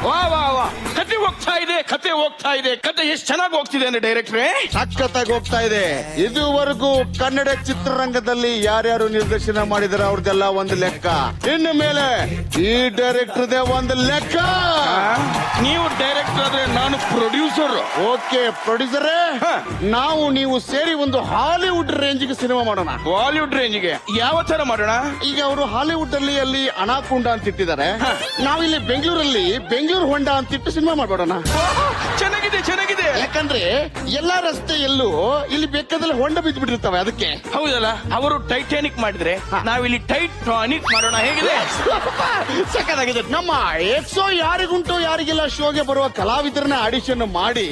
ವಾ ವಾ ವಾ, ಕತೆ ಹೋಗ್ತಾ ಇದೆ, ಕತೆ ಹೋಗ್ತಾ ಇದೆ. ಕತೆ ಎಷ್ಟು ಚೆನ್ನಾಗಿ ಹೋಗ್ತಿದೆ ಅಂದ್ರೆ ಡೈರೆಕ್ಟ್ರೆ, ಸಖತ್ತಾಗಿ ಹೋಗ್ತಾ ಇದೆ. ಇದುವರೆಗೂ ಕನ್ನಡ ಚಿತ್ರರಂಗದಲ್ಲಿ ಯಾರ್ಯಾರು ನಿರ್ದೇಶನ ಮಾಡಿದಾರೆ ಅವ್ರದ್ದೆಲ್ಲ ಒಂದು ಲೆಕ್ಕ. ಇನ್ನು ಮೇಲೆ ಈ ಡೈರೆಕ್ಟರ್ದೇ ಒಂದು ಲೆಕ್ಕ. ನೀವು ಡೈರೆಕ್ಟರ್ ಆದ್ರೆ ನಾನು ಪ್ರೊಡ್ಯೂಸರ್. ಓಕೆ ಪ್ರೊಡ್ಯೂಸರೇ, ನಾವು ನೀವು ಸೇರಿ ಒಂದು ಹಾಲಿವುಡ್ ರೇಂಜ್ಗೆ ಸಿನಿಮಾ ಮಾಡೋಣ. ಬಾಲಿವುಡ್ ರೇಂಜ್ಗೆ ಯಾವ ತರ ಮಾಡೋಣ? ಈಗ ಅವರು ಹಾಲಿವುಡ್ ಅಲ್ಲಿ ಅನಾಕೊಂಡ ಅಂತ ಇಟ್ಟಿದ್ದಾರೆ, ನಾವಿಲ್ಲಿ ಬೆಂಗಳೂರಲ್ಲಿ ಬೆಂಗಳೂರು ಹೊಂಡ ಅಂತಿಟ್ಟು ಸಿನಿಮಾ ಮಾಡ್ಬೋಣ. ಚೆನ್ನಾಗಿದೆ ಚೆನ್ನಾಗಿದೆ. ಯಾಕಂದ್ರೆ ಎಲ್ಲಾ ರಸ್ತೆಯಲ್ಲೂ ಇಲ್ಲಿ ಬೇಕಾದಲ್ಲಿ ಹೊಂಡ ಬಿದ್ದು ಬಿಟ್ಟಿರ್ತವೆ, ಅದಕ್ಕೆ. ಹೌದಲ್ಲ, ಅವರು ಟೈಟಾನಿಕ್ ಮಾಡಿದ್ರೆ ನಾವಿಲ್ಲಿ ಟೈಟಾನಿಕ್ ಮಾಡೋಣ. ಹೇಗಿದೆ? ಸಕ್ಕತ್ತಾಗಿದೆ. ನಮ್ಮ ಎಕ್ಸೋ ಯಾರಿಗುಂಟು ಯಾರಿಗೆಲ್ಲ ಶೋಗೆ ಬರುವ ಕಲಾವಿದರನ್ನ ಆಡಿಷನ್ ಮಾಡಿ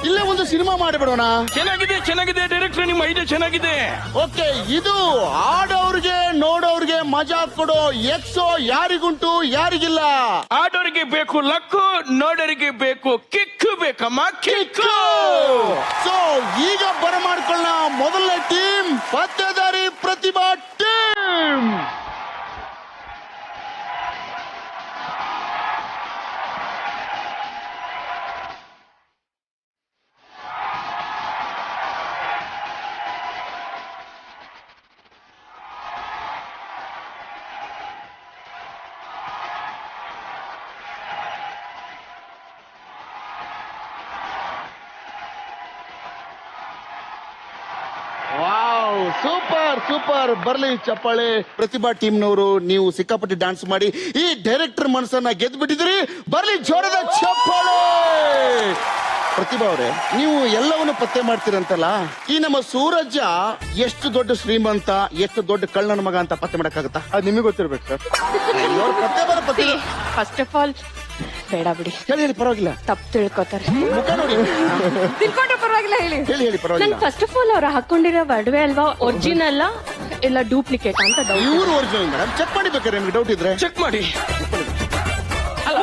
ಇಲ್ಲೇ ಒಂದು ಸಿನಿಮಾ ಮಾಡಿಬಿಡೋಣ. ಚೆನ್ನಾಗಿದೆ ಚೆನ್ನಾಗಿದೆ ಡೈರೆಕ್ಟರ್, ನಿಮ್ಮ ಐಡಿಯಾ ಚೆನ್ನಾಗಿದೆ. ಓಕೆ, ಇದು ಆಡೋರ್ಗೆ ನೋಡೋರ್ಗೆ ಮಜಾ ಕೊಡೋ ಎಕ್ಸೋ ಯಾರಿಗುಂಟು ಯಾರಿಗಿಲ್ಲ. ಆಡೋರಿಗೆ ಬೇಕು ಲಕ್ಕು, ನೋಡೋರಿಗೆ ಬೇಕು ಕಿಕ್ಕು. ಬೇಕಮ್ಮ ಕಿಕ್ಕು. ಸೊ ಈಗ ಬರಮಾಡ್ಕೊಳ್ಳ ಮೊದಲನೇ ಟೀಮ್ ಪತ್ತೇದಾರಿ ಪ್ರತಿಭಾ ಟೀಮ್. Wow, super super. ಬರ್ಲಿ ಚಪ್ಪಾಳೆ. ಪ್ರತಿಭಾ ಟೀಮ್ನವರು ನೀವು ಸಿಕ್ಕಾಪಟ್ಟಿ ಡಾನ್ಸ್ ಮಾಡಿ ಈ ಡೈರೆಕ್ಟರ್ ಮನಸ್ಸನ್ನ ಗೆದ್ದು ಬಿಟ್ಟಿದ್ದೀರಿ. ಬರ್ಲಿ ಜೋರದ ಚಪ್ಪಾಳೆ. ಪ್ರತಿಭಾ ಅವರೇ, ನೀವು ಎಲ್ಲವನ್ನು ಪತ್ತೆ ಮಾಡ್ತೀರಂತಲ್ಲ, ಈ ನಮ್ಮ ಸೂರಜ ಎಷ್ಟು ದೊಡ್ಡ ಶ್ರೀಮಂತ, ಎಷ್ಟು ದೊಡ್ಡ ಕಳ್ಳನ ಮಗ ಅಂತ ಪತ್ತೆ ಮಾಡಕ್ಕಾಗತ್ತಾ? ಅದು ನಿಮಗೆ ಗೊತ್ತಿರ್ಬೇಕು ಸರ್. ಪತ್ತೆ ಫಸ್ಟ್ ಆಫ್ ಆಲ್ ಬೇಡ ಬಿಡಿ, ಹೇಳಿ ಪರವಾಗಿಲ್ಲ. ತಪ್ಪು ತಿಳ್ಕೊತಾರೆ. ಮುಖ ನೋಡಿ, ತಿಳ್ಕೊಂಡ್ರೆ ಪರವಾಗಿಲ್ಲ. ಹೇಳಿ ಹೇಳಿ ಪರವಾಗಿಲ್ಲ. ಫಸ್ಟ್ ಆಫ್ ಆಲ್ ಅವ್ರು ಹಾಕೊಂಡಿರೋ ಒಡವೆ ಅಲ್ವಾ ಒರಿಜಿನಲ್ ಇಲ್ಲ ಡೂಪ್ಲಿಕೇಟ್ ಅಂತ ಡೌಟ್. ಇವ್ರು ಒರಿಜಿನಲ್ ಮೇಡಮ್, ಚೆಕ್ ಮಾಡಿ ಬೇಕಾದ್ರೆ ನಿಮ್ಗೆ ಡೌಟ್ ಇದ್ರೆ ಚೆಕ್ ಮಾಡಿ.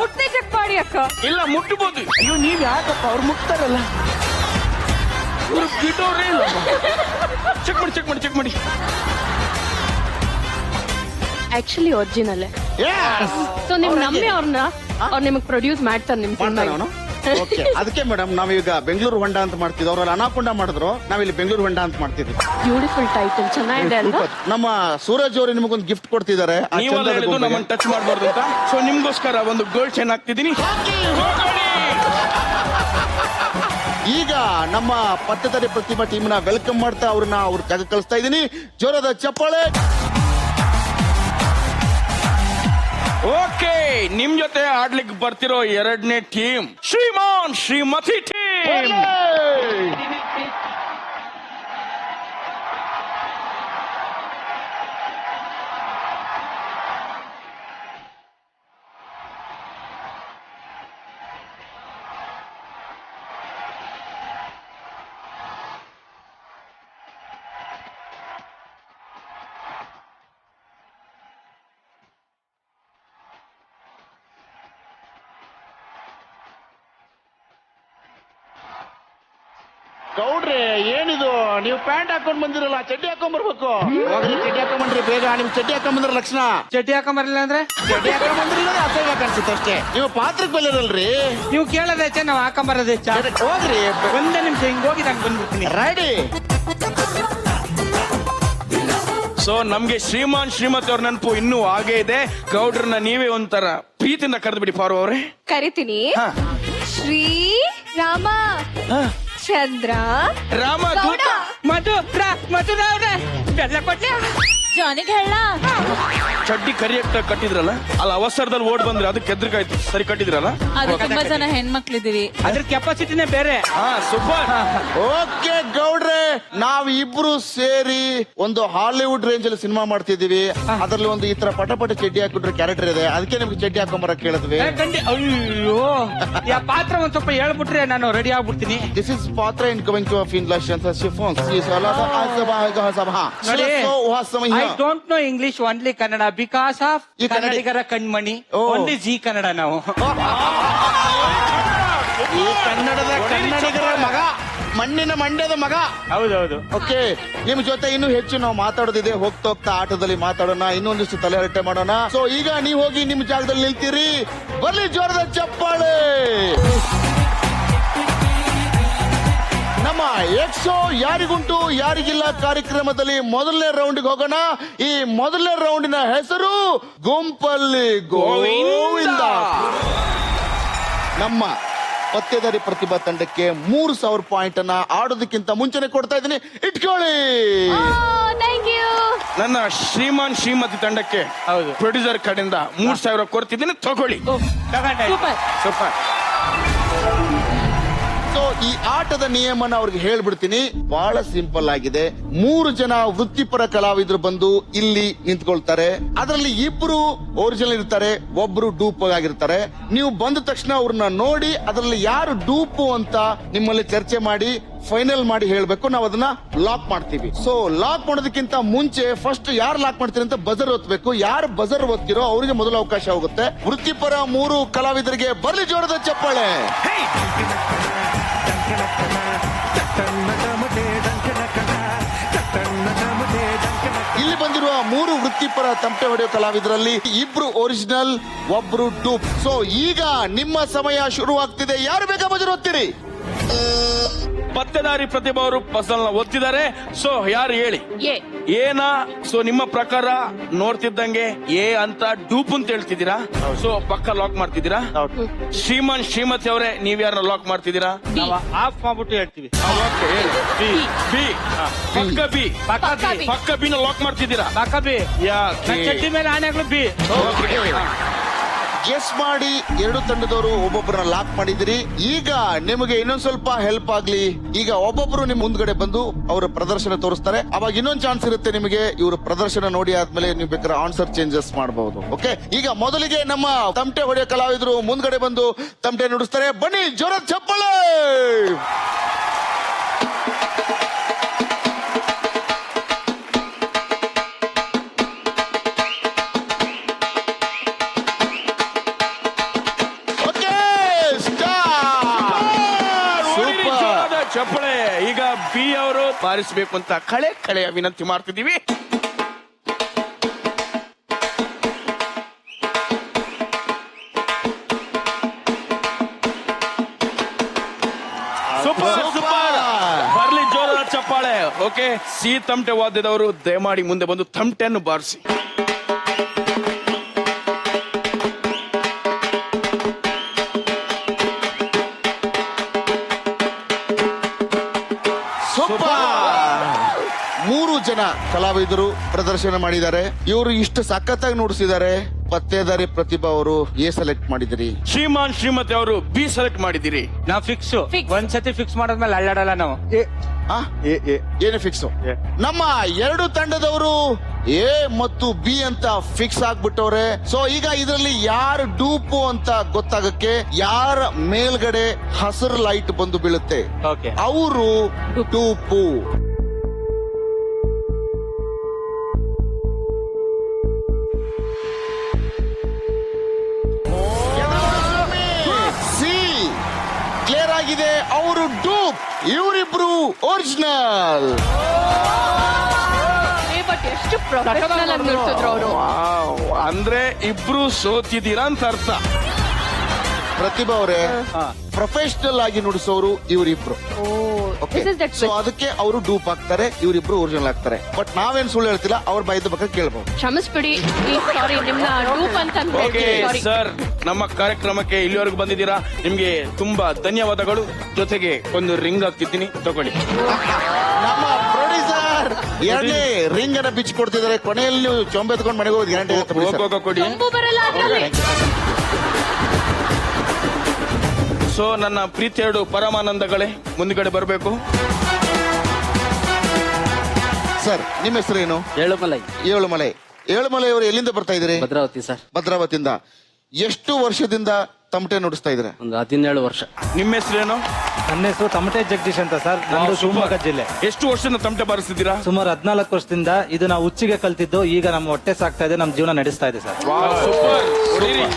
ಮುಟ್ಟಿ ಚೆಕ್ ಮಾಡಿ ಅಕ್ಕ. ಇಲ್ಲ ಮುಟ್ಟಬಹುದು. ಅಯ್ಯೋ ನೀವ್ ಯಾಕಪ್ಪ, ಅವ್ರು ಮುಟ್ತಾರಲ್ಲ, ಇವ್ರು ಬಿಟ್ಟವ್ರೇ ಇಲ್ಲ. ಚೆಕ್ ಮಾಡಿ ಚೆಕ್ ಮಾಡಿ ಚೆಕ್ ಮಾಡಿ. Actually original. ಸೊ ನಿಮ್ ನಮ್ಮಿ ಅವ್ರನ್ನ ಅವ್ರು ನಿಮಗ್ ಪ್ರೊಡ್ಯೂಸ್ ಮಾಡ್ತಾರೆ ನಿಮ್ ಮಾಡ್ತಾನೆ. ಓಕೆ, ಅದಕ್ಕೆ ಮೇಡಮ್ ನಾವೀಗ ಬೆಂಗಳೂರು ಹೊಂಡ ಅಂತ ಮಾಡ್ತಿದ್ವಿ. ಅವ್ರಲ್ಲಿ ಅನಾಕೊಂಡ ಮಾಡಿದ್ರು, ನಾವಿಲ್ಲಿ ಬೆಂಗಳೂರು ಹೊಂಡ ಅಂತ ಮಾಡ್ತಿದ್ವಿ. ಬ್ಯೂಟಿಫುಲ್ ಟೈಟಲ್, ಚೆನ್ನಾಗಿದೆ ಅಲ್ವಾ? ನಮ್ಮ ಸೂರಜ್ ಅವರು ನಿಮಗೊಂದು ಗಿಫ್ಟ್ ಕೊಡ್ತಿದ್ದಾರೆ. ನೀವೆಲ್ಲ ಹೇಳಿದ್ದು ನಮ್ಮನ್ನ ಟಚ್ ಮಾಡಬಾರ್ದು ಅಂತ. ಸೊ ನಿಮ್ಗೋಸ್ಕರ ಒಂದು ಗೋಲ್ಡ್ ಚೈನ್ ಹಾಕ್ತಿದ್ದೀನಿ. ಈಗ ನಮ್ಮ ಪತ್ತೇದಾರಿ ಪ್ರತಿಭಾ ಟೀಮ್ ನ ವೆಲ್ಕಮ್ ಮಾಡ್ತಾ ಅವ್ರನ್ನ ಅವ್ರ ಜಾಗ ಕಳಿಸ್ತಾ ಇದ್ದೀನಿ. ಜೋರದ ಚಪ್ಪಾಳೆ. ಓಕೆ, ನಿಮ್ ಜೊತೆ ಆಡ್ಲಿಕ್ಕೆ ಬರ್ತಿರೋ ಎರಡನೇ ಟೀಮ್ ಶ್ರೀಮಾನ್ ಶ್ರೀಮತಿ ಟೀಮ್. ಗೌಡ್ರೆ, ಏನಿದು ನೀವು ಪ್ಯಾಂಟ್ ಹಾಕೊಂಡ್ ಬಂದಿರಲ್ಲ, ಚಡ್ಡಿ ಹಾಕೊಂಡ್ ಬರ್ಬೇಕು. ಚಡ್ಡಿ ಹಾಕೊಂಡ್ ಬಂದ್ರಿ ಬೇಗ. ನಿಮ್ ಚಡ್ಡಿ ಹಾಕೊಂಡ್ ಬಂದ್ರ ಲಕ್ಷಣ. ಚಡ್ಡಿ ಹಾಕೊಂಬರ್ಲಿಲ್ಲ ಅಂದ್ರೆ ಚಡ್ಡಿ ಹಾಕೊಂಡ್ ಬಂದ್ರಿಲ್ಲ ಅಸಹ್ಯ ಕಾಣಿಸುತ್ತೆ ಅಷ್ಟೇ. ನೀವು ಪಾತ್ರಕ್ಕೆ ಬೆಲೆರಲ್ರಿ. ನೀವು ಕೇಳೋದ್ ಹೆಚ್ಚ, ನಾವ್ ಹಾಕೊಂಬರೋದ್ ಹೆಚ್ಚ. ಹೋಗ್ರಿ, ಒಂದೇ ನಿಮಿಷ ಹಿಂಗ್ ಹೋಗಿ ನಂಗೆ ಬಂದ್ಬಿಡ್ತೀನಿ. ರೆಡಿ. ಸೊ ನಮ್ಗೆ ಶ್ರೀಮಾನ್ ಶ್ರೀಮತಿ ಅವ್ರ ನೆನಪು ಇನ್ನೂ ಹಾಗೆ ಇದೆ. ಗೌಡ್ರನ್ನ ನೀವೇ ಒಂಥರ ಪ್ರೀತಿಯಿಂದ ಕರೆದು ಬಿಡಿ. ಪಾರು ಅವ್ರೆ ಕರಿತೀನಿ. ಶ್ರೀ ರಾಮ ಚಂದ್ರ ರಾಮ ಗೌಡ. ಮಧು ಮಧುರವ್ರೆ ಬೆಲ್ಲ ಕೊಡ್ಲಿ. ಜಾನಿಗೆ ಹೇಳ. ಚಡ್ಡಿ ಕರಿಯಕ್ಟ ಕಟ್ಟಿದ್ರಲ್ಲ, ಅಲ್ಲ ಅವಸರದಲ್ಲಿ ಓಡ್ ಬಂದ್ರೆ ಅದಕ್ಕೆ ಎದ್ರಿಕಾಯ್ತು. ಸರಿ ಕಟ್ಟಿದ್ರಲ್ಲ. ಅದು ತುಂಬಾ ಜನ ಹೆಣ್ಮಕ್ಳಿದೀವಿ, ಅದ್ರ ಕೆಪಾಸಿಟಿನೇ ಬೇರೆ. ಸೂಪರ್. ಓಕೆ ಗೌಡ್ರೆ, ನಾವ್ ಇಬ್ರು ಸೇರಿ ಒಂದು ಹಾಲಿವುಡ್ ರೇಂಜ್ ಅಲ್ಲಿ ಸಿನಿಮಾ ಮಾಡ್ತಿದೀವಿ. ಅದ್ರಲ್ಲಿ ಒಂದು ಈ ತರ ಪಟ ಚಡ್ಡಿ ಹಾಕಿಟ್ರೆ ಕ್ಯಾರೆಕ್ಟರ್ ಇದೆ, ಅದಕ್ಕೆ ನಿಮ್ಗೆ ಚಡ್ಡಿ ಹಾಕೊಂಬರಕ್ ಕೇಳಿದ್ವಿ. ಅಯ್ಯೋ, ಯಾ ಪಾತ್ರ ಒಂದ್ ಸ್ವಲ್ಪ ಹೇಳ್ಬಿಟ್ರೆ ನಾನು ರೆಡಿ ಆಗ್ಬಿಡ್ತೀನಿ. ದಿಸ್ ಇಸ್ ಪಾತ್ರ ಇನ್ ಕಮಿಂಗ್ ಟು ಫಿನ್ಲಾಶ್ ಅಂತ ಶಿಫಾನ್ಸ್ ಈ ಸಲಾದ ಸಭಾ ನೋಡಿ, ಸಮಯ. I don't know English, only Kannada, because of ಈ ಕನ್ನಡಿಗರ ಕಣ್ಮಣಿ. ಓ. ಓನ್ಲಿ ಜಿ ಕನ್ನಡ ನಾವು. ಈ ಕನ್ನಡದ ಕನ್ನಡಿಗರ ಮಗ ಮಣ್ಣಿನ ಮಂಡ್ಯದ ಮಗ. ಹೌದೌದು. ಓಕೆ, ನಿಮ್ ಜೊತೆ ಇನ್ನೂ ಹೆಚ್ಚು ನಾವು ಮಾತಾಡೋದಿದೆ. ಹೋಗ್ತಾ ಆಟದಲ್ಲಿ ಮಾತಾಡೋಣ, ಇನ್ನೊಂದಿಷ್ಟು ತಲೆಹರಟೆ ಮಾಡೋಣ. ಸೊ ಈಗ ನೀವು ಹೋಗಿ ನಿಮ್ ಜಾಗದಲ್ಲಿ ನಿಲ್ತೀರಿ. ಬರ್ಲಿ ಜೋರದ ಚಪ್ಪಾಳೆ. ನಮ್ಮ ಎಕ್ಸೋ ಯಾರಿಗುಂಟು ಯಾರಿಗಿಲ್ಲ ಕಾರ್ಯಕ್ರಮದಲ್ಲಿ ಮೊದಲನೇ ರೌಂಡ್ಗೆ ಹೋಗೋಣ. ಈ ಮೊದಲನೇ ರೌಂಡಿನ ಹೆಸರು ಗುಂಪಲ್ಲಿ ಗೋವಿಂದ. ನಮ್ಮ ಪತ್ತೇದಾರಿ ಪ್ರತಿಭಾ ತಂಡಕ್ಕೆ 3,000 ಪಾಯಿಂಟ್ ಅನ್ನ ಆಡೋದಕ್ಕಿಂತ ಮುಂಚೆನೆ ಕೊಡ್ತಾ ಇದ್ದೀನಿ, ಇಟ್ಕೊಳ್ಳಿ. Thank you. ನನ್ನ ಶ್ರೀಮಾನ್ ಶ್ರೀಮತಿ ತಂಡಕ್ಕೆ ಹೌದು. ಪ್ರೊಡ್ಯೂಸರ್ ಕಡೆಯಿಂದ 3,000 ಕೊಡ್ತಿದ್ದೀನಿ, ತಗೊಳ್ಳಿ. ಸೂಪರ್. ಸೂಪರ್. ಸೊ ಈ ಆಟದ ನಿಯಮನ ಅವ್ರಿಗೆ ಹೇಳ್ಬಿಡ್ತೀನಿ. ಬಹಳ ಸಿಂಪಲ್ ಆಗಿದೆ. 3 ಜನ ವೃತ್ತಿಪರ ಕಲಾವಿದರು ಬಂದು ಇಲ್ಲಿ ನಿಂತ್ಕೊಳ್ತಾರೆ. ಅದರಲ್ಲಿ 2 ಒರಿಜಿನಲ್ ಇರ್ತಾರೆ, ಒಬ್ರು ಡೂಪ್ ಆಗಿರ್ತಾರೆ. ನೀವು ಬಂದ ತಕ್ಷಣ ಅವ್ರನ್ನ ನೋಡಿ ಅದರಲ್ಲಿ ಯಾರು ಡೂಪು ಅಂತ ನಿಮ್ಮಲ್ಲಿ ಚರ್ಚೆ ಮಾಡಿ ಫೈನಲ್ ಮಾಡಿ ಹೇಳ್ಬೇಕು. ನಾವು ಅದನ್ನ ಲಾಕ್ ಮಾಡ್ತೀವಿ. ಸೊ ಲಾಕ್ ಮಾಡೋದಕ್ಕಿಂತ ಮುಂಚೆ ಫಸ್ಟ್ ಯಾರು ಲಾಕ್ ಮಾಡ್ತೀರಿ ಅಂತ ಬಜರ್ ಒತ್ತಬೇಕು. ಯಾರು ಬಜರ್ ಒತ್ತಿರೋ ಅವರಿಗೆ ಮೊದಲ ಅವಕಾಶ ಹೋಗುತ್ತೆ. ವೃತ್ತಿಪರ 3 ಕಲಾವಿದರಿಗೆ ಬರ್ಲಿ ಜೋರದ ಚಪ್ಪಾಳೆ. ಇಲ್ಲಿ ಬಂದಿರುವ 3 ವೃತ್ತಿಪರ ತಮಟೆ ಹೊಡೆಯೋ ಕಲಾವಿದರಲ್ಲಿ 2 ಒರಿಜಿನಲ್, ಒಬ್ರು ಡೂಪ್. ಸೊ ಈಗ ನಿಮ್ಮ ಸಮಯ ಶುರುವಾಗ್ತಿದೆ. ಯಾರು ಬೇಗ ಬಜರ್ ಒತ್ತಿರಿ. ಪತ್ತೇದಾರಿ ಪ್ರತಿಭಾ ಅವರು ಪಸಲ್ ಒತ್ತಿದ್ದಾರೆ. ಸೊ ಯಾರು ಹೇಳಿ ಎ. ಏನಾ? ಸೊ ನಿಮ್ಮ ಪ್ರಕಾರ ನೋಡ್ತಿದ್ದಂಗೆ ಎ ಅಂತ ಡೂಪ್ ಅಂತ ಹೇಳ್ತಿದ್ದೀರಾ. ಸೊ ಪಕ್ಕ ಲಾಕ್ ಮಾಡ್ತಿದ್ದೀರಾ. ಶ್ರೀಮಾನ್ ಶ್ರೀಮತಿ ಅವರೇ, ನೀವ್ ಯಾರನ್ನ ಲಾಕ್ ಮಾಡ್ತಿದ್ದೀರಾ? ನಾವು ಆಫ್ ಮಾಡ್ಬಿಟ್ಟು ಹೇಳ್ತೀವಿ. ಬಿ. ಪಕ್ಕ ಬಿ. ಪಕ್ಕ ಬಿ. ಪಕ್ಕ ಬಿನ ಲಾಕ್ ಮಾಡ್ತಿದ್ದೀರಾ? ಪಕ್ಕ ಬಿ. ಯಾಕೆ? ಚಡ್ಡಿ ಮೇಲೆ ಆನೆಗಳು ಬಿ. ಗೆಸ್ ಮಾಡಿ 2 ತಂಡದವರು ಒಬ್ಬೊಬ್ಬರನ್ನ ಲಾಕ್ ಮಾಡಿದಿರಿ. ಈಗ ನಿಮಗೆ ಇನ್ನೊಂದ್ ಸ್ವಲ್ಪ ಹೆಲ್ಪ್ ಆಗ್ಲಿ, ಈಗ ಒಬ್ಬೊಬ್ರು ನಿಮ್ ಮುಂದ್ಗಡೆ ಬಂದು ಅವರ ಪ್ರದರ್ಶನ ತೋರಿಸ್ತಾರೆ. ಅವಾಗ ಇನ್ನೊಂದ್ ಚಾನ್ಸ್ ಇರುತ್ತೆ ನಿಮಗೆ. ಇವರು ಪ್ರದರ್ಶನ ನೋಡಿ ಆದ್ಮೇಲೆ ನೀವು ಬೇಕಾದ್ರೆ ಆನ್ಸರ್ ಚೇಂಜಸ್ ಮಾಡಬಹುದು. ಓಕೆ, ಈಗ ಮೊದಲಿಗೆ ನಮ್ಮ ತಮಟೆ ಹೊಡೆಯೋ ಕಲಾವಿದರು ಮುಂದ್ಗಡೆ ಬಂದು ತಮಟೆ ನುಡಿಸ್ತಾರೆ. ಬನ್ನಿ, ಜೋರ ಚಪ್ಪಳೆ. ಚಪ್ಪಳೆ. ಈಗ ಬಿ ಅವರು ಬಾರಿಸಬೇಕು ಅಂತ ಕಳೆಯ ವಿನಂತಿ ಮಾಡ್ತಿದ್ದೀವಿ. Super super. ಬರ್ಲಿ ಜೋರದ ಚಪ್ಪಾಳೆ. ಓಕೆ, ಸಿ ತಮಟೆ ವಾದ್ಯದವರು ದಯಮಾಡಿ ಮುಂದೆ ಬಂದು ತಮಟೆಯನ್ನು ಬಾರಿಸಿ. ಮೂರು ಜನ ಕಲಾವಿದರು ಪ್ರದರ್ಶನ ಮಾಡಿದ್ದಾರೆ. ಇವರು ಇಷ್ಟು ಸಖತ್ತಾಗಿ ನುಡಿಸಿದ್ದಾರೆ. ಪತ್ತೇದಾರಿ ಪ್ರತಿಭಾ ಅವರು ಎ ಸೆಲೆಕ್ಟ್ ಮಾಡಿದಿರಿ. ಶ್ರೀಮಾನ್ ಶ್ರೀಮತಿ ಅವರು ಬಿ ಸೆಲೆಕ್ಟ್ ಮಾಡಿದಿರಿ. ನಾವು ಫಿಕ್ಸ್. Fix. ಒಂದ್ಸತಿ ಫಿಕ್ಸ್ ಮಾಡಾದ್ಮೇಲೆ ಅಲ್ಲಾಡಲ್ಲ ನಾವು. ಏನು ಫಿಕ್ಸ್? ನಮ್ಮ 2 ತಂಡದವರು ಎ ಮತ್ತು ಬಿ ಅಂತ ಫಿಕ್ಸ್ ಆಗ್ಬಿಟ್ಟವ್ರೆ. ಸೊ ಈಗ ಇದರಲ್ಲಿ ಯಾರು ಡೂಪು ಅಂತ ಗೊತ್ತಾಗಕ್ಕೆ ಯಾರ ಮೇಲ್ಗಡೆ ಹಸಿರು ಲೈಟ್ ಬಂದು ಬೀಳುತ್ತೆ ಓಕೆ. ಅವರು ಡೂಪು. ಸಿ ಕ್ಲಿಯರ್ ಆಗಿದೆ, ಅವರು ಡೂಪ್, ಇವರಿಬ್ರು ಒರಿಜಿನಲ್. ಬಟ್ ಎಷ್ಟು ಪ್ರೊಫೆಷನಲ್ ಆಗಿ ನಿಲ್ಸಿದ್ರು ಅವರು. ಅಂದ್ರೆ ಇಬ್ರು ಸೋತಿದ್ದೀರಾ ಅಂತ ಅರ್ಥ. ಪ್ರತಿಭಾ ಅವರೇ, ಪ್ರೊಫೆಷನಲ್ ಆಗಿ ನುಡಿಸೋರು ಇವರಿಬ್ರು. This is that ಸೊ ಅದಕ್ಕೆ ಅವರು ಡೂಪ್ ಆಗ್ತಾರೆ, ಇವರಿಬ್ರು ಒರಿಜಿನಲ್ ಆಗ್ತಾರೆ. ಬಟ್ ನಾವೇನ್ ಸುಳ್ಳು ಹೇಳ್ತಿಲ್ಲ, ಅವ್ರ ಬಾಯಿದ ಬಗ್ಗೆ ಕೇಳ್ಬಹುದು. ಕ್ಷಮಿಸ್ಬಿಡಿ, ಸಾರಿ ನಿಮ್ನ ಡೂಪ್ ಅಂತ ಓಕೆ ಸರ್, ನಮ್ಮ ಕಾರ್ಯಕ್ರಮಕ್ಕೆ ಇಲ್ಲಿವರೆಗೂ ಬಂದಿದ್ದೀರಾ, ನಿಮ್ಗೆ ತುಂಬಾ ಧನ್ಯವಾದಗಳು. ಜೊತೆಗೆ ಒಂದು ರಿಂಗ್ ಹಾಕ್ತಿದ್ದೀನಿ, ತಗೊಳ್ಳಿ. ನಮ್ಮ ಪ್ರೊಡ್ಯೂಸರ್ 2ನೇ ರಿಂಗ್ ಅನ್ನ ಬಿಚ್ಚಿ ಕೊಡ್ತಿದ್ದಾರೆ. ಕೊನೆಯಲ್ಲಿ ನೀವು ಚೊಂಬೆ ಎತ್ಕೊಂಡು ಮನೆಗೆ ಹೋಗೋದು ಗ್ಯಾರಂಟಿ ಕೊಡಿ. ಬರಲ್ಲ ಅದ್ರಲ್ಲಿ. ಸೊ ನನ್ನ ಪ್ರೀತಿ 2 ಪರಮಾನಂದಗಳೇ ಮುಂದ್ಗಡೆ ಬರಬೇಕು. ಸರ್, ನಿಮ್ಮ ಹೆಸರೇನು? ಏಳುಮಲೈ. ಏಳುಮಲೈ. ಏಳುಮಲೈ ಅವರು ಎಲ್ಲಿಂದ ಬರ್ತಾ ಇದ್ದೀರಿ? ಭದ್ರಾವತಿ ಸರ್. ಭದ್ರಾವತಿಯಿಂದ. ಎಷ್ಟು ವರ್ಷದಿಂದ ತಮಟೆ ನುಡಿಸ್ತಾ ಇದ್ದೀರಾ? ಒಂದು 17 ವರ್ಷ. ನಿಮ್ಮ ಹೆಸರೇನು? ನನ್ನ ಹೆಸರು ತಮಟೆ ಜಗದೀಶ್ ಅಂತ ಸರ್. ನಮ್ದು ಶಿವಮೊಗ್ಗ ಜಿಲ್ಲೆ. ಎಷ್ಟು ವರ್ಷದಿಂದ ತಮಟೆ ಬಾರಿಸ್ತಿದ್ದೀರಾ? ಸುಮಾರು 14 ವರ್ಷದಿಂದ. ಇದು ನಾವು ಹುಚ್ಚಿಗೆ ಕಲ್ತಿದ್ದು, ಈಗ ನಮ್ಮ ಹೊಟ್ಟೆ ಸಾಕ್ತಾ ಇದೆ, ನಮ್ಮ ಜೀವನ ನಡೆಸ್ತಾ ಇದೆ ಸರ್. ಸೂಪರ್.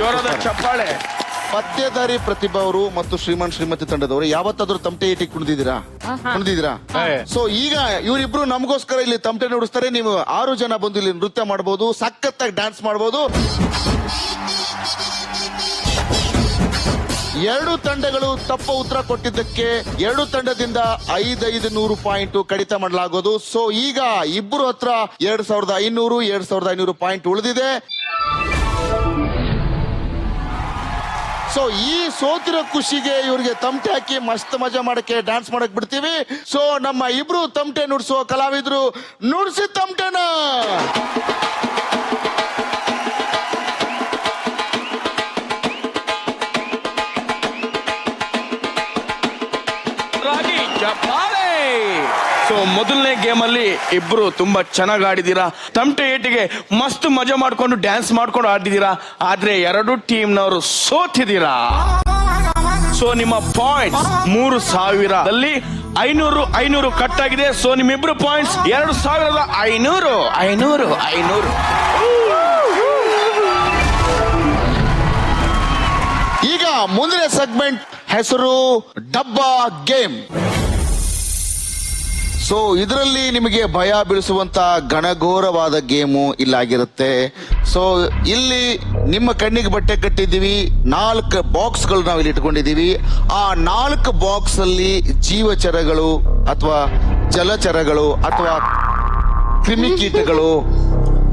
ಜೋರಾದ ಚಪ್ಪಾಳೆ. ಪತ್ತೇದಾರಿ ಪ್ರತಿಭಾ ಅವರು ಮತ್ತು ಶ್ರೀಮಂತ್ ಶ್ರೀಮತಿ ತಂಡದವರು ಯಾವತ್ತಾದ್ರೂ ತಮಟೆ ಏಟಿ ಕುಣಿದಿದ್ದೀರಾ ಸೊ ಈಗ ಇವರಿಬ್ರು ನಮಗೋಸ್ಕರ ಇಲ್ಲಿ ತಮಟೆ ನುಡಿಸ್ತಾರೆ. ನೀವು 6 ಜನ ಬಂದು ಇಲ್ಲಿ ನೃತ್ಯ ಮಾಡಬಹುದು, ಸಖತ್ತಾಗಿ ಡ್ಯಾನ್ಸ್ ಮಾಡಬಹುದು. 2 ತಂಡಗಳು ತಪ್ಪ ಉತ್ತರ ಕೊಟ್ಟಿದ್ದಕ್ಕೆ 2 ತಂಡದಿಂದ 500 ಪಾಯಿಂಟ್ ಕಡಿತ ಮಾಡಲಾಗೋದು. ಸೊ ಈಗ ಇಬ್ಬರು ಹತ್ರ 2500 ಪಾಯಿಂಟ್ ಉಳಿದಿದೆ. ಸೊ ಈ ಸೋತಿರೋ ಖುಷಿಗೆ ಇವ್ರಿಗೆ ತಮಟೆ ಹಾಕಿ ಮಸ್ತ್ ಮಜಾ ಮಾಡಕ್ಕೆ ಡ್ಯಾನ್ಸ್ ಮಾಡಕ್ ಬಿಡ್ತೀವಿ. ಸೊ ನಮ್ಮ ಇಬ್ರು ತಮಟೆ ನುಡ್ಸುವ ಕಲಾವಿದ್ರು ನುಡ್ಸಿ ತಮಟೆನ. ಸೊ ಮೊದಲನೇ ಗೇಮ್ ಅಲ್ಲಿ ಇಬ್ರು ತುಂಬಾ ಚೆನ್ನಾಗಿ ಆಡಿದೀರಾ. ತಮಟೆ ಏಟಿಗೆ ಮಸ್ತ್ ಮಜಾ ಮಾಡ್ಕೊಂಡು ಡ್ಯಾನ್ಸ್ ಮಾಡ್ಕೊಂಡು ಆಡಿದೀರಾ. ಆದ್ರೆ 2 ಟೀಮ್ನವರು ಸೋತಿದ್ದೀರಾ. ಸೊ ನಿಮ್ಮ ಪಾಯಿಂಟ್ಸ್ 3000ದಲ್ಲಿ 500 ಕಟ್ ಆಗಿದೆ. ಸೊ ನಿಮ್ಮಿಬ್ರು ಪಾಯಿಂಟ್ಸ್ 2500. ಈಗ ಮುಂದಿನ ಸೆಗ್ಮೆಂಟ್ ಹೆಸರು ಡಬ್ಬಾ ಗೇಮ್. ಸೊ ಇದರಲ್ಲಿ ನಿಮಗೆ ಭಯ ಬೀಳಿಸುವಂತ ಘನಘೋರವಾದ ಗೇಮು ಇಲ್ಲಾಗಿರುತ್ತೆ. ಸೊ ಇಲ್ಲಿ ನಿಮ್ಮ ಕಣ್ಣಿಗೆ ಬಟ್ಟೆ ಕಟ್ಟಿದ್ದೀವಿ, 4 ಬಾಕ್ಸ್ಗಳು ನಾವು ಇಲ್ಲಿ ಇಟ್ಕೊಂಡಿದ್ದೀವಿ. ಆ 4 ಬಾಕ್ಸ್ ಅಲ್ಲಿ ಜೀವಚರಗಳು ಅಥವಾ ಜಲಚರಗಳು ಅಥವಾ ಕ್ರಿಮಿಕೀಟಗಳು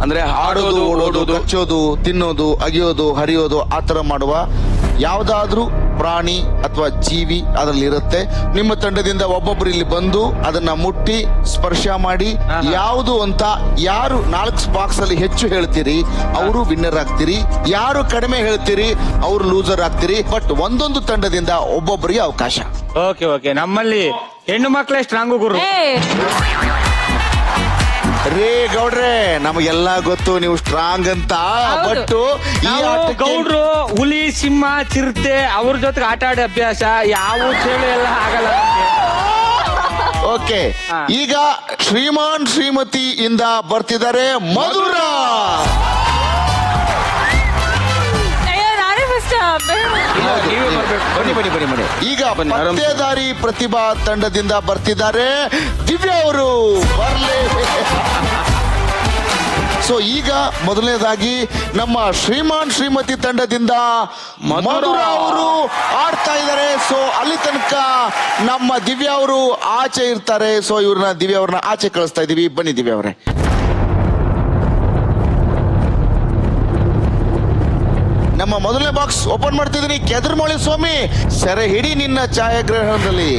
ಅಂದ್ರೆ ಆಡೋದು, ಓಡೋದು, ಕಚ್ಚೋದು, ತಿನ್ನೋದು, ಅಗಿಯೋದು, ಹರಿಯೋದು ಆ ತರ ಮಾಡುವ ಯಾವ್ದಾದ್ರೂ ಪ್ರಾಣಿ ಅಥವಾ ಜೀವಿ ಅದರಲ್ಲಿ ಇರುತ್ತೆ. ನಿಮ್ಮ ತಂಡದಿಂದ ಒಬ್ಬೊಬ್ರು ಇಲ್ಲಿ ಬಂದು ಅದನ್ನ ಮುಟ್ಟಿ ಸ್ಪರ್ಶ ಮಾಡಿ ಯಾವುದು ಅಂತ ಯಾರು 4 ಬಾಕ್ಸ್ ಅಲ್ಲಿ ಹೆಚ್ಚು ಹೇಳ್ತೀರಿ ಅವರು ವಿನ್ನರ್ ಆಗ್ತೀರಿ, ಯಾರು ಕಡಿಮೆ ಹೇಳ್ತೀರಿ ಅವರು ಲೂಸರ್ ಆಗ್ತೀರಿ. ಬಟ್ ಒಂದೊಂದು ತಂಡದಿಂದ ಒಬ್ಬೊಬ್ಬರಿಗೆ ಅವಕಾಶ. ಓಕೆ ನಮ್ಮಲ್ಲಿ ಹೆಣ್ಣು ಮಕ್ಕಳೇ ಸ್ಟ್ರಾಂಗು ಗುರು. ರೇ ಗೌಡ್ರೆ, ನಮಗೆಲ್ಲ ಗೊತ್ತು ನೀವು ಸ್ಟ್ರಾಂಗ್ ಅಂತ. ಬಟ್ ಈ ಗೌಡ್ರು ಹುಲಿ, ಸಿಂಹ, ಚಿರತೆ ಅವ್ರ ಜೊತೆಗೆ ಆಟ ಆಡೋ ಅಭ್ಯಾಸ ಯಾವ ಚೇಳು ಎಲ್ಲ ಆಗಲ್ಲ ನಮ್ಗೆ. ಓಕೆ, ಈಗ ಶ್ರೀಮಾನ್ ಶ್ರೀಮತಿ ಇಂದ ಬರ್ತಿದ್ದಾರೆ ಮಧುರ. ಬನ್ನಿ. ಈಗ ಪತ್ತೇದಾರಿ ಪ್ರತಿಭಾ ತಂಡದಿಂದ ಬರ್ತಿದ್ದಾರೆ ದಿವ್ಯಾ ಅವರು. ಬರ್ಲಿ. ಸೊ ಈಗ ಮೊದಲನೇದಾಗಿ ನಮ್ಮ ಶ್ರೀಮಾನ್ ಶ್ರೀಮತಿ ತಂಡದಿಂದ ಮಧುರ ಅವರು ಆಡ್ತಾ ಇದ್ದಾರೆ. ಸೊ ಅಲ್ಲಿ ತನಕ ನಮ್ಮ ದಿವ್ಯಾ ಅವರು ಆಚೆ ಇರ್ತಾರೆ. ಸೊ ಇವ್ರನ್ನ ದಿವ್ಯಾ ಅವ್ರನ್ನ ಆಚೆ ಕಳಿಸ್ತಾ ಇದೀವಿ. ಬನ್ನಿ ದಿವ್ಯಾ ಅವರೇ. ನಮ್ಮ ಮೊದಲನೇ ಬಾಕ್ಸ್ ಓಪನ್ ಮಾಡ್ತಿದ್ದೀನಿ. ಕೆದರ್ಮೊಳಿ ಸ್ವಾಮಿ, ಸೆರೆ ಹಿಡಿ ನಿನ್ನ ಛಾಯಾಗ್ರಹಣದಲ್ಲಿ.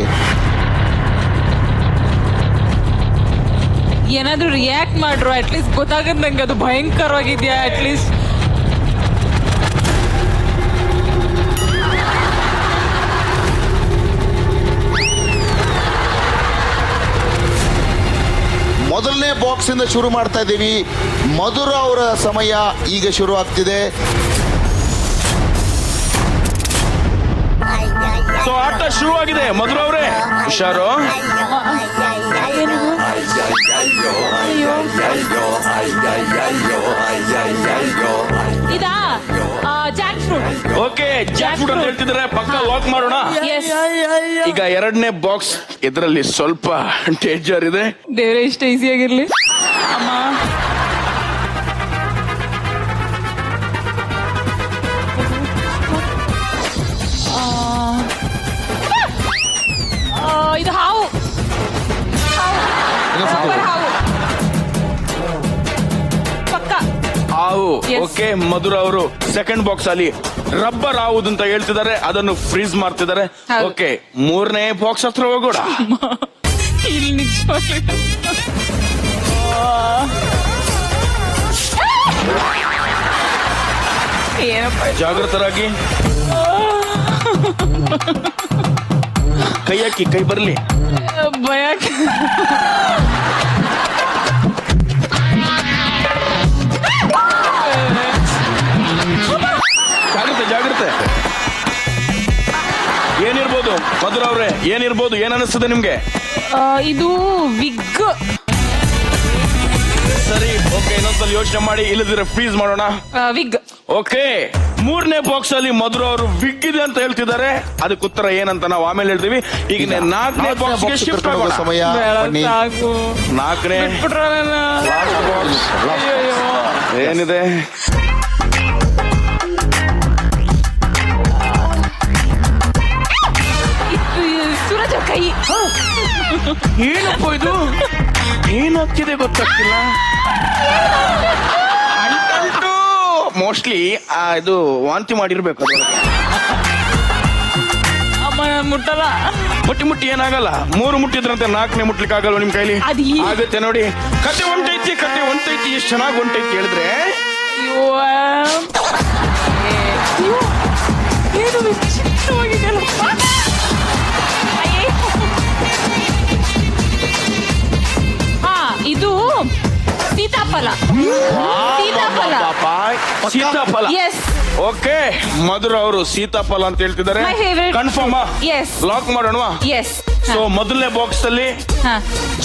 ಏನಾದ್ರೂ ರಿಯಾಕ್ಟ್ ಮಾಡ್ರು, ಅಟ್ಲೀಸ್ಟ್ ಗೊತ್ತಾಗದ್ ನಂಗೆ ಅದು ಭಯಂಕರವಾಗಿದ್ಯಾ ಅಟ್ಲೀಸ್ಟ್. ಮೊದಲನೇ ಬಾಕ್ಸ್ ಇಂದ ಶುರು ಮಾಡ್ತಾ ಇದ್ದೀವಿ. ಮಧುರ ಅವರ ಸಮಯ ಈಗ ಶುರು ಆಗ್ತಿದೆ. ಸೊ ಆಟ ಶುರುವಾಗಿದೆ. ಮಧುರ ಅವರೇ ಹುಷಾರು. ಇದಾ Jack fruit. Okay, Jack fruit ಅಂತ ಹೇಳ್ತಿದ್ರೆ ಪಕ್ಕ ಲಾಕ್ ಮಾಡೋಣ. ಈಗ 2ನೇ ಬಾಕ್ಸ್ ಇದರಲ್ಲಿ ಸ್ವಲ್ಪ ಡೇಂಜರ್ ಇದೆ. ದೇವ್ರೆ ಇಷ್ಟ ಈಸಿ ಆಗಿರ್ಲಿ ಅಮ್ಮ. ಇದು ಹಾವು. ಹಾವು ಪಕ್ಕ ಹಾವು. Yes. ಓಕೆ, ಮಧುರ ಅವರು ಸೆಕೆಂಡ್ ಬಾಕ್ಸ್ ಅಲ್ಲಿ ರಬ್ಬರ್ ಹಾವುದು ಅಂತ ಹೇಳ್ತಿದ್ದಾರೆ, ಅದನ್ನು ಫ್ರೀಸ್ ಮಾಡ್ತಿದ್ದಾರೆ. ಹೌದು. ಓಕೆ, 3ನೇ ಬಾಕ್ಸ್ ಹತ್ರ ಹೋಗೋಣ. ಇಲ್ಲಿ ನಿಜವಾಗ್ಲೂ ಏನಪ್ಪ ಜಾಗೃತರಾಗಿ. ಕೈ ಹಾಕಿ, ಕೈ ಬರ್ಲಿ. ಭಯ. ಜಾಗ್ರತೆ. ಏನಿರ್ಬೋದು ಮಧುರ ಅವ್ರೆ, ಏನಿರ್ಬೋದು? ಏನ್ ಅನಿಸ್ತದೆ ನಿಮ್ಗೆ? ಇದು ವಿಗ್. ಸರಿ, ಓಕೆ, ಇನ್ನೊಂದ್ಸಲ ಯೋಚನೆ ಮಾಡಿ, ಇಲ್ಲದಿದ್ರೆ ಫ್ರೀಸ್ ಮಾಡೋಣ. ವಿಗ್. ಓಕೆ, ಮೂರನೇ ಬಾಕ್ಸ್ ಅಲ್ಲಿ ಮಧುರ ಅವರು ವಿಗ್ಗಿದೆ ಅಂತ ಹೇಳ್ತಿದ್ದಾರೆ. ಅದಕ್ಕೆ ಉತ್ತರ ಏನಂತ ನಾವು ಆಮೇಲೆ ಹೇಳ್ತೀವಿ. ಈಗ ನಾಲ್ಕನೇ ಬಾಕ್ಸ್ ಗೆ ಶಿಫ್ಟ್ ಆಗೋಣ. ಸಮಯ ಬನ್ನಿ. ಸಾಕು ನಾಲ್ಕನೇ ಬಿಟ್ಬಿಟ್ರ ನನ್ನ. ಏನಿದೆ? ಸೂರಜ್ ಅವ್ರ ಕೈ. ಏನಪ್ಪ ಇದು? ಏನಾಗ್ತಿದೆ ಗೊತ್ತಾಗ್ತಿಲ್ಲ. ಅಂಟಂಟು ಮೋಸ್ಟ್ಲಿ ಇದು ವಾಂತಿ ಮಾಡಿರ್ಬೇಕು. ಅಮ್ಮ ನಾನ್ ಮುಟ್ಟಲ್ಲ. ಮುಟ್ಟಿ ಏನಾಗಲ್ಲ. 3 ಮುಟ್ಟಿದ್ರಂತೆ, 4ನೇ ಮುಟ್ಲಿಕ್ಕೆ ಆಗಲ್ವ ನಿಮ್ ಕೈಲಿ? ಅದು ಆಗುತ್ತೆ ನೋಡಿ. ಕತೆ ಹೊಂಟೈತಿ ಎಷ್ಟು ಚೆನ್ನಾಗಿ ಹೊಂಟೈತಿ ಹೇಳಿದ್ರೆ. ಅಯ್ಯೋ ಏನು ವಿಚಿತ್ರವಾಗಿದೆಯಲ್ಲಪ್ಪ. ಹಾ, ಇದು ಸೀತಾಫಲ. ಸೀತಾಫಲ. ಎಸ್. ಓಕೆ, ಮಧುರ ಅವರು ಸೀತಾಫಲ ಅಂತ ಹೇಳ್ತಿದ್ದಾರೆ. My favorite. Confirm? Yes. Lock ಮಾಡೋಣ. ಎಸ್. ಸೊ ಮೊದಲನೇ ಬಾಕ್ಸ್ ಅಲ್ಲಿ ಹಾ,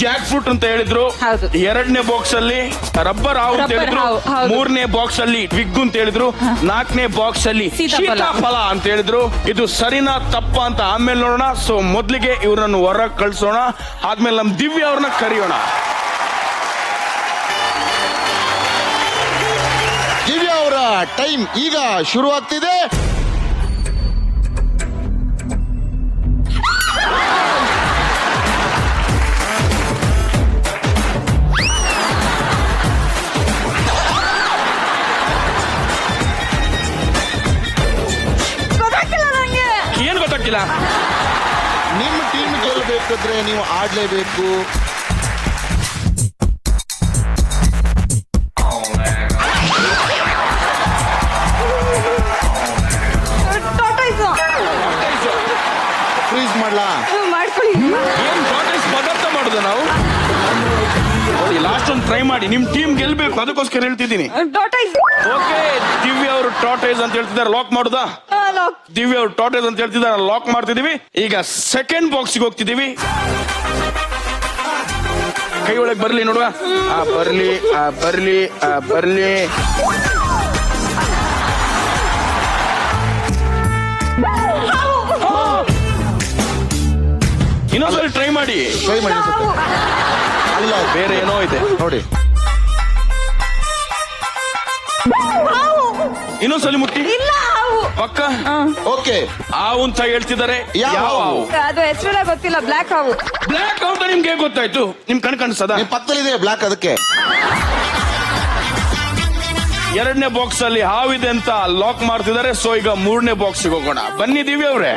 ಜಾಕ್ ಫ್ರೂಟ್ ಅಂತ ಹೇಳಿದ್ರು. ಹೌದು. ಎರಡನೇ ಬಾಕ್ಸ್ ಅಲ್ಲಿ ರಬ್ಬರ್ ಹಾವು ಅಂತ ರಬ್ಬರ್ ಹೇಳಿದ್ರು. ಹಾವು, ಹೌದು. ಮೂರನೇ ಬಾಕ್ಸ್ ಅಲ್ಲಿ ವಿಗ್ ಅಂತ ಹೇಳಿದ್ರು. 4ನೇ ಬಾಕ್ಸ್ ಅಲ್ಲಿ ಸೀತಾಫಲ. ಸೀತಾಫಲ ಅಂತ ಹೇಳಿದ್ರು. ಇದು ಸರಿನಾ ತಪ್ಪ ಅಂತ ಆಮೇಲೆ ನೋಡೋಣ. ಸೊ ಮೊದ್ಲಿಗೆ ಇವ್ರನ್ನ ಹೊರಗೆ ಕಳ್ಸೋಣ. ಆದ್ಮೇಲೆ ನಮ್ ದಿವ್ಯ ಅವ್ರನ್ನ ಕರೆಯೋಣ. ದಿವ್ಯಾ ಅವರ ಟೈಮ್ ಈಗ ಶುರುವಾಗ್ತಿದೆ. ಏನ್ ಗೊತ್ತಾಗ್ತಿಲ್ಲ? ನಿಮ್ಮ ಟೀಮ್ ಗೆಲ್ಲಬೇಕಾದ್ರೆ ನೀವು ಆಡ್ಲೇಬೇಕು. ಫ್ರೀಸ್ ಮಾಡ್ಲಾ? ಮಾಡ್ಕೊಳ್ಳಿ. ಏನ್ tortoise ಪದಾರ್ಥ ಮಾಡುದು ನಾವು? ಲಾಸ್ಟ್ ಒಂದು ಟ್ರೈ ಮಾಡಿ. ನಿಮ್ ಟೀಮ್ ಗೆಲ್ಬೇಕು, ಅದಕ್ಕೋಸ್ಕರ ಹೇಳ್ತಿದ್ದೀನಿ. ಓಕೆ, ದಿವ್ಯ ಅವರು ಟಾಟೈಸ್ ಅಂತ ಹೇಳ್ತಿದ್ದಾರೆ. ಲಾಕ್ ಮಾಡುದಾ? ದಿವ್ಯ ಅವರು ಟಾಟೈಸ್ ಅಂತ ಹೇಳ್ತಿದ್ದಾರೆ. ಲಾಕ್ ಮಾಡ್ತಿದೀವಿ. ಈಗ ಸೆಕೆಂಡ್ ಬಾಕ್ಸ್ಗೆ ಹೋಗ್ತಿದೀವಿ. ಕೈ ಒಳಗೆ ಬರ್ಲಿ ನೋಡುವ. ಬರ್ಲಿ ಬರ್ಲಿ ಬರ್ಲಿ. ಇನ್ನೊಂದ್ಸಲ ಟ್ರೈ ಮಾಡಿ. ಟ್ರೈ ಮಾಡಿ ಅನ್ಸುತ್ತೆ. ಅಲ್ಲ, ಬೇರೆ ಏನೋ ಇದೆ ನೋಡಿ. ಇನ್ನೊಂದ್ಸಲಿ ಮುಟ್ಟಿ. ಪಕ್ಕ. ಓಕೆ, ಹಾವು ಅಂತ ಹೇಳ್ತಿದ್ದಾರೆ. ಯಾವ ಹಾವು? ಅದು ಹೆಸರು ಗೊತ್ತಿಲ್ಲ. ಬ್ಲಾಕ್ ಹಾವು. ಬ್ಲಾಕ್ ಔಟ್ ನಿಮ್ಗೆ ಹೇಗ್ ಗೊತ್ತಾಯ್ತು? ನಿಮ್ ಕಣ್ ಕಾಣಿಸ್ತದ? ನಿಮ್ ಪಕ್ಕದಲ್ಲಿದೆ ಬ್ಲಾಕ್. ಅದಕ್ಕೆ ಎರಡನೇ ಬಾಕ್ಸ್ ಅಲ್ಲಿ ಹಾವಿದೆ ಅಂತ ಲಾಕ್ ಮಾಡ್ತಿದ್ದಾರೆ. ಸೊ ಈಗ ಮೂರನೇ ಬಾಕ್ಸ್ ಹೋಗೋಣ. ಬನ್ನಿ ದಿವ್ಯ ಅವ್ರೆ.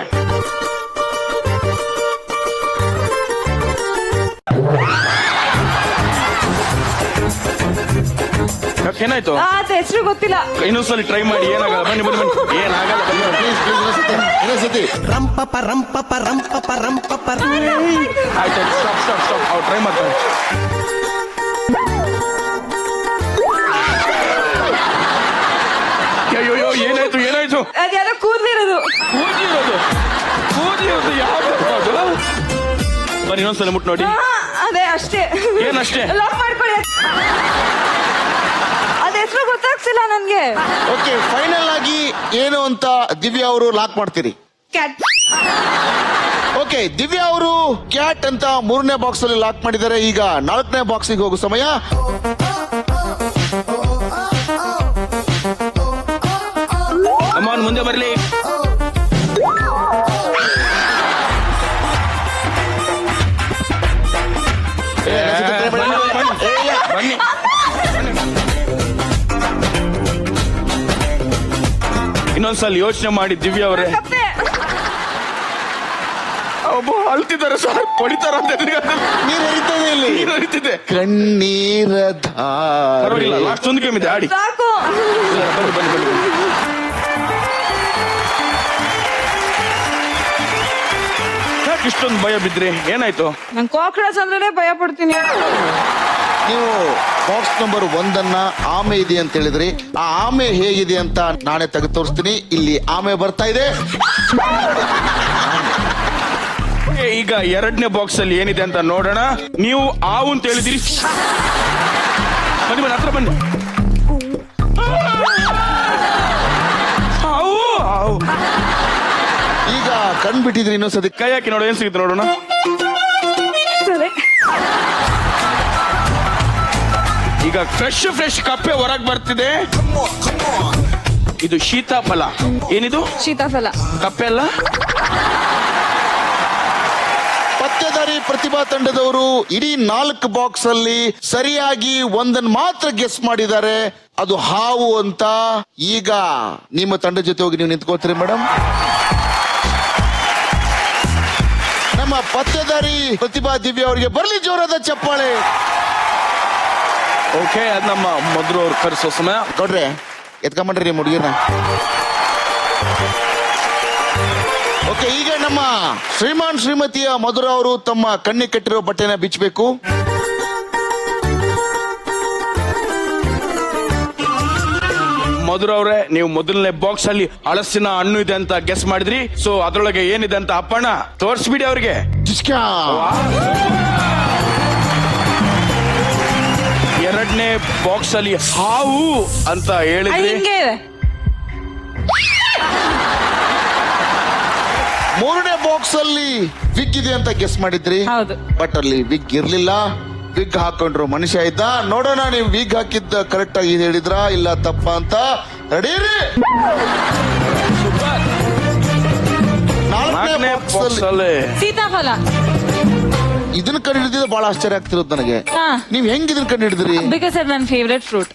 ಏನಾಯ್ತು? ಹೆಸರು ಗೊತ್ತಿಲ್ಲ. ಇನ್ನೊಂದ್ಸಲಿ ಟ್ರೈ ಮಾಡಿ. ಏನಾಗಲ್ಲ. ಬನ್ನಿ ಬನ್ನಿ ಬನ್ನಿ. ಏನಾಗಲ್ಲ. ಬನ್ನಿ ಪ್ಲೀಸ್ ಇನ್ನೊಂದ್ಸತಿ. ಆಯ್ತು. ಸ್ಟಾಪ್. ಅವ್ರು ಟ್ರೈ ಮಾಡ್ತಾರೆ. ಅಯ್ಯೋ ಏನಾಯ್ತು? ಅದ್ಯಾರೋ ಕೂದ್ಲಿರೋದು. ಕೂದ್ಲಿರೋದು ಯಾವ್ದು? ಬನ್ನಿ ಇನ್ನೊಂದ್ಸಲ ಮುಟ್ ನೋಡಿ. ಅದೇ ಅಷ್ಟೇ. ಏನಷ್ಟೇ? ಲಾಕ್ ಮಾಡ್ಕೊಳ್ಳಿ. ಅದ ಹೆಸರು ಗೊತ್ತಾಗ್ತಿಲ್ಲ ನನ್ಗೆ. ಓಕೆ, ಫೈನಲ್ ಆಗಿ ಏನು ಅಂತ ದಿವ್ಯಾ ಅವರು ಲಾಕ್ ಮಾಡ್ತೀರಿ? ಕ್ಯಾಟ್. ಓಕೆ, ದಿವ್ಯಾ ಅವರು ಕ್ಯಾಟ್ ಅಂತ 3ನೇ ಬಾಕ್ಸ್ ಅಲ್ಲಿ ಲಾಕ್ ಮಾಡಿದ್ದಾರೆ. ಈಗ 4ನೇ ಬಾಕ್ಸಿಗೆ ಹೋಗೋ ಸಮಯ. ಅಮ್ಮನ್ ಮುಂದೆ ಬರ್ಲಿ. ಬನ್ನಿ. ಇನ್ನೊಂದ್ಸಲ ಯೋಚನೆ ಮಾಡಿ ದಿವ್ಯ ಅವರೇ. ಒಬ್ಬ ಅಳ್ತಿದ್ದಾರೆ ಸರ್, ಹೊಡಿತಾರ ಅಂತ ನೀರು ಹರಿತದೆ ಇಲ್ಲಿ. ನೀರು ಹರಿತಿದೆ. ಕಣ್ಣೀರ ಪರವಾಗಿಲ್ಲ, ಲಾಸ್ಟ್ ಒಂದು ಗೇಮ್ ಇದೆ, ಆಡಿ. ಸಾಕು. ಬನ್ನಿ. ಯಾಕೆ ಇಷ್ಟೊಂದು ಭಯ ಬಿದ್ರಿ? ಏನಾಯ್ತು? ನನ್ ಕಾಕ್ರೋಚ್ ಅಂದ್ರೆ ಭಯ ಪಡ್ತೀನಿ. ನೀವು ಬಾಕ್ಸ್ ನಂಬರ್ 1 ಆಮೆ ಇದೆ ಅಂತ ಹೇಳಿದ್ರಿ. ಆ ಆಮೆ ಹೇಗಿದೆ ಅಂತ ನಾನೇ ತೆಗೆದು ತೋರಿಸ್ತೀನಿ. ಇಲ್ಲಿ ಆಮೆ ಬರ್ತಾ ಇದೆ. ಈಗ 2ನೇ ಬಾಕ್ಸ್ ಅಲ್ಲಿ ಏನಿದೆ ಅಂತ ನೋಡೋಣ. ನೀವು ಹಾವು ಅಂತ ಹೇಳಿದಿರಿ. ಬನ್ನಿ ಹತ್ರ ಬನ್ನಿ. ಈಗ ಕಣ್ ಬಿಟ್ಟಿದ್ರಿ ಇನ್ನೊಂದ್ಸತಿ. ಕೈ ಹಾಕಿ ನೋಡು, ಏನ್ ಸಿಗುತ್ತೆ ನೋಡೋಣ. ಈಗ ಫ್ರೆಶ್ ಕಪ್ಪೆ ಹೊರಗ್ ಬರ್ತಿದೆ. ಇದು ಶೀತಾಫಲ. ಏನಿದು? ಸೀತಾಫಲ. ಕಪ್ಪೆ ಅಲ್ಲ. ಪತ್ತೆದಾರಿ ಪ್ರತಿಭಾ ತಂಡದವರು ಇಡೀ 4 ಬಾಕ್ಸ್ ಅಲ್ಲಿ ಸರಿಯಾಗಿ ಒಂದನ್ನು ಮಾತ್ರ ಗೆಸ್ ಮಾಡಿದ್ದಾರೆ, ಅದು ಹಾವು ಅಂತ. ಈಗ ನಿಮ್ಮ ತಂಡ ಜೊತೆ ಹೋಗಿ ನೀವು ನಿಂತ್ಕೋತೀರಿ ಮೇಡಮ್. ನಮ್ಮ ಪತ್ತೆದಾರಿ ಪ್ರತಿಭಾ ದಿವ್ಯ ಅವರಿಗೆ ಬರ್ಲಿ ಜೋರಾದ ಚಪ್ಪಾಳೆ. ಓಕೆ, ಅದ್ ನಮ್ಮ ಮೊದಲು ಅವ್ರು ಕರೆಸೋ ಸಮಯ. ನೋಡ್ರೆ ಎತ್ಕೊಂಬಂಡ್ರಿ ನಿಮ್ಮ ಹುಡುಗಿನ. ಓಕೆ, ಈಗ ನಮ್ಮ ಶ್ರೀಮಾನ್ ಶ್ರೀಮತಿಯ ಮಧುರ ಅವರು ತಮ್ಮ ಕಣ್ಣಿಗೆ ಕಟ್ಟಿರೋ ಬಟ್ಟೆನ ಬಿಚ್ಚಬೇಕು. ಮಧುರ ಅವ್ರೆ, ನೀವು ಮೊದಲನೇ ಬಾಕ್ಸ್ ಅಲ್ಲಿ ಹಳಸಿನ ಹಣ್ಣು ಇದೆ ಅಂತ ಗೆಸ್ ಮಾಡಿದ್ರಿ. ಸೊ ಅದ್ರೊಳಗೆ ಏನಿದೆ ಅಂತ ಅಪ್ಪಣ್ಣ ತೋರಿಸ್ಬಿಡಿ ಅವ್ರಿಗೆ. ಎರಡನೇ ಬಾಕ್ಸ್ ಅಲ್ಲಿ ಹಾವು ಅಂತ ಹೇಳಿದ್ರಿ. ಹಿಂಗೆ ಇದೆ. ಮೂರನೇ ಬಾಕ್ಸ್ ಅಲ್ಲಿ ವಿಗ್ ಇದೆ ಅಂತ ಗೆಸ್ ಮಾಡಿದ್ರಿ. ಹೌದು. ಬಟ್ ಅಲ್ಲಿ ವಿಗ್ ಇರ್ಲಿಲ್ಲ. ವಿಗ್ ಹಾಕೊಂಡ್ರು ಮನುಷ್ಯ ಇದ್ದ. ನೋಡೋಣ ನೀವು ವಿಗ್ ಹಾಕಿದ್ದ ಕರೆಕ್ಟ್ ಆಗಿ ಹೇಳಿದ್ರ ಇಲ್ಲ ತಪ್ಪ ಅಂತ. ರೆಡಿ ರೀ? ನಾಲ್ಕನೇ ಬಾಕ್ಸ್ ಅಲ್ಲಿ ಸೀತಾಫಲ. ಇದನ್ನ ಕಂಡು ಹಿಡಿದಿದ್ದು ಬಹಳ ಆಶ್ಚರ್ಯ ಆಗ್ತಿರೋದು ನನಗೆ. ಹಾ. ನೀವ್ ಹೆಂಗ್ ಇದನ್ನ ಕಂಡು ಹಿಡಿದ್ರಿ? ಬಿಕಾಸ್ ಇಟ್ ನನ್ನ ಫೇವ್ರೆಟ್ ಫ್ರೂಟ್.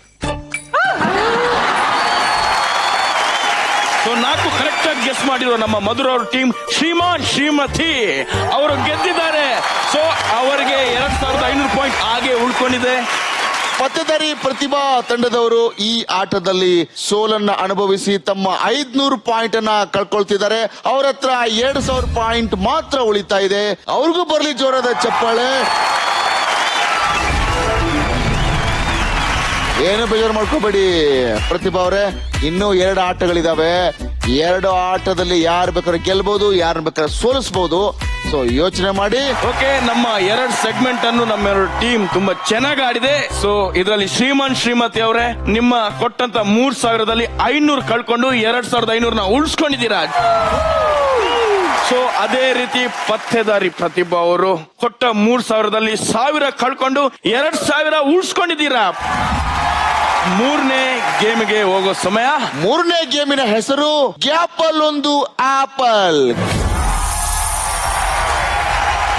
ಸೊ 4 ಕರೆಕ್ಟ್ ಆಗಿ ಗೆಸ್ ಮಾಡಿರೋ ನಮ್ಮ ಮಧುರ ಅವ್ರ ಟೀಮ್ ಶ್ರೀಮಾನ್ ಶ್ರೀಮತಿ ಅವರು ಗೆದ್ದಿದ್ದಾರೆ. ಸೊ ಅವರಿಗೆ 2500 ಪಾಯಿಂಟ್ ಹಾಗೆ ಉಳ್ಕೊಂಡಿದೆ. ಪತ್ತೆದಾರಿ ಪ್ರತಿಭಾ ತಂಡದವರು ಈ ಆಟದಲ್ಲಿ ಸೋಲನ್ನ ಅನುಭವಿಸಿ ತಮ್ಮ 500 ಪಾಯಿಂಟ್ ಅನ್ನ ಕಳ್ಕೊಳ್ತಿದ್ದಾರೆ. ಅವ್ರ ಹತ್ರ 2000 ಪಾಯಿಂಟ್ ಮಾತ್ರ ಉಳಿತಾ ಇದೆ. ಅವ್ರಿಗೂ ಬರ್ಲಿ ಜೋರಾದ ಚಪ್ಪಾಳೆ. ಏನು ಬೇಜಾರು ಮಾಡ್ಕೋಬೇಡಿ ಪ್ರತಿಭಾ ಅವರೇ, ಇನ್ನೂ 2 ಆಟಗಳಿದಾವೆ. 2 ಆಟದಲ್ಲಿ ಯಾರು ಬೇಕಾದ್ರೆ ಗೆಲ್ಬಹುದು, ಯಾರು ಬೇಕಾದ್ರೆ ಸೋಲಿಸಬಹುದು. ಸೊ ಯೋಚನೆ ಮಾಡಿ. ಓಕೆ, ನಮ್ಮ 2 ಸೆಗ್ಮೆಂಟ್ ಅನ್ನು ನಮ್ಮ ಟೀಮ್ ತುಂಬಾ ಚೆನ್ನಾಗಿ ಆಡಿದೆ. ಸೊ ಇದರಲ್ಲಿ ಶ್ರೀಮಾನ್ ಶ್ರೀಮತಿ ಅವರೇ, ನಿಮ್ಮ ಕೊಟ್ಟಂತ 3000ದಲ್ಲಿ 500 ಕಳ್ಕೊಂಡು 2500 ಉಳಿಸ್ಕೊಂಡಿದ್ದೀರಾ. ಸೊ ಅದೇ ರೀತಿ ಪತ್ತೆದಾರಿ ಪ್ರತಿಭಾ ಅವರು ಕೊಟ್ಟ 3000ದಲ್ಲಿ 1000 ಕಳ್ಕೊಂಡು 2000 ಉಳಿಸ್ಕೊಂಡಿದ್ದೀರಾ. 3ನೇ ಗೇಮ್ಗೆ ಹೋಗೋ ಸಮಯ. 3ನೇ ಗೇಮಿನ ಹೆಸರು ಗ್ಯಾಪಲ್ ಒಂದು ಆಪಲ್.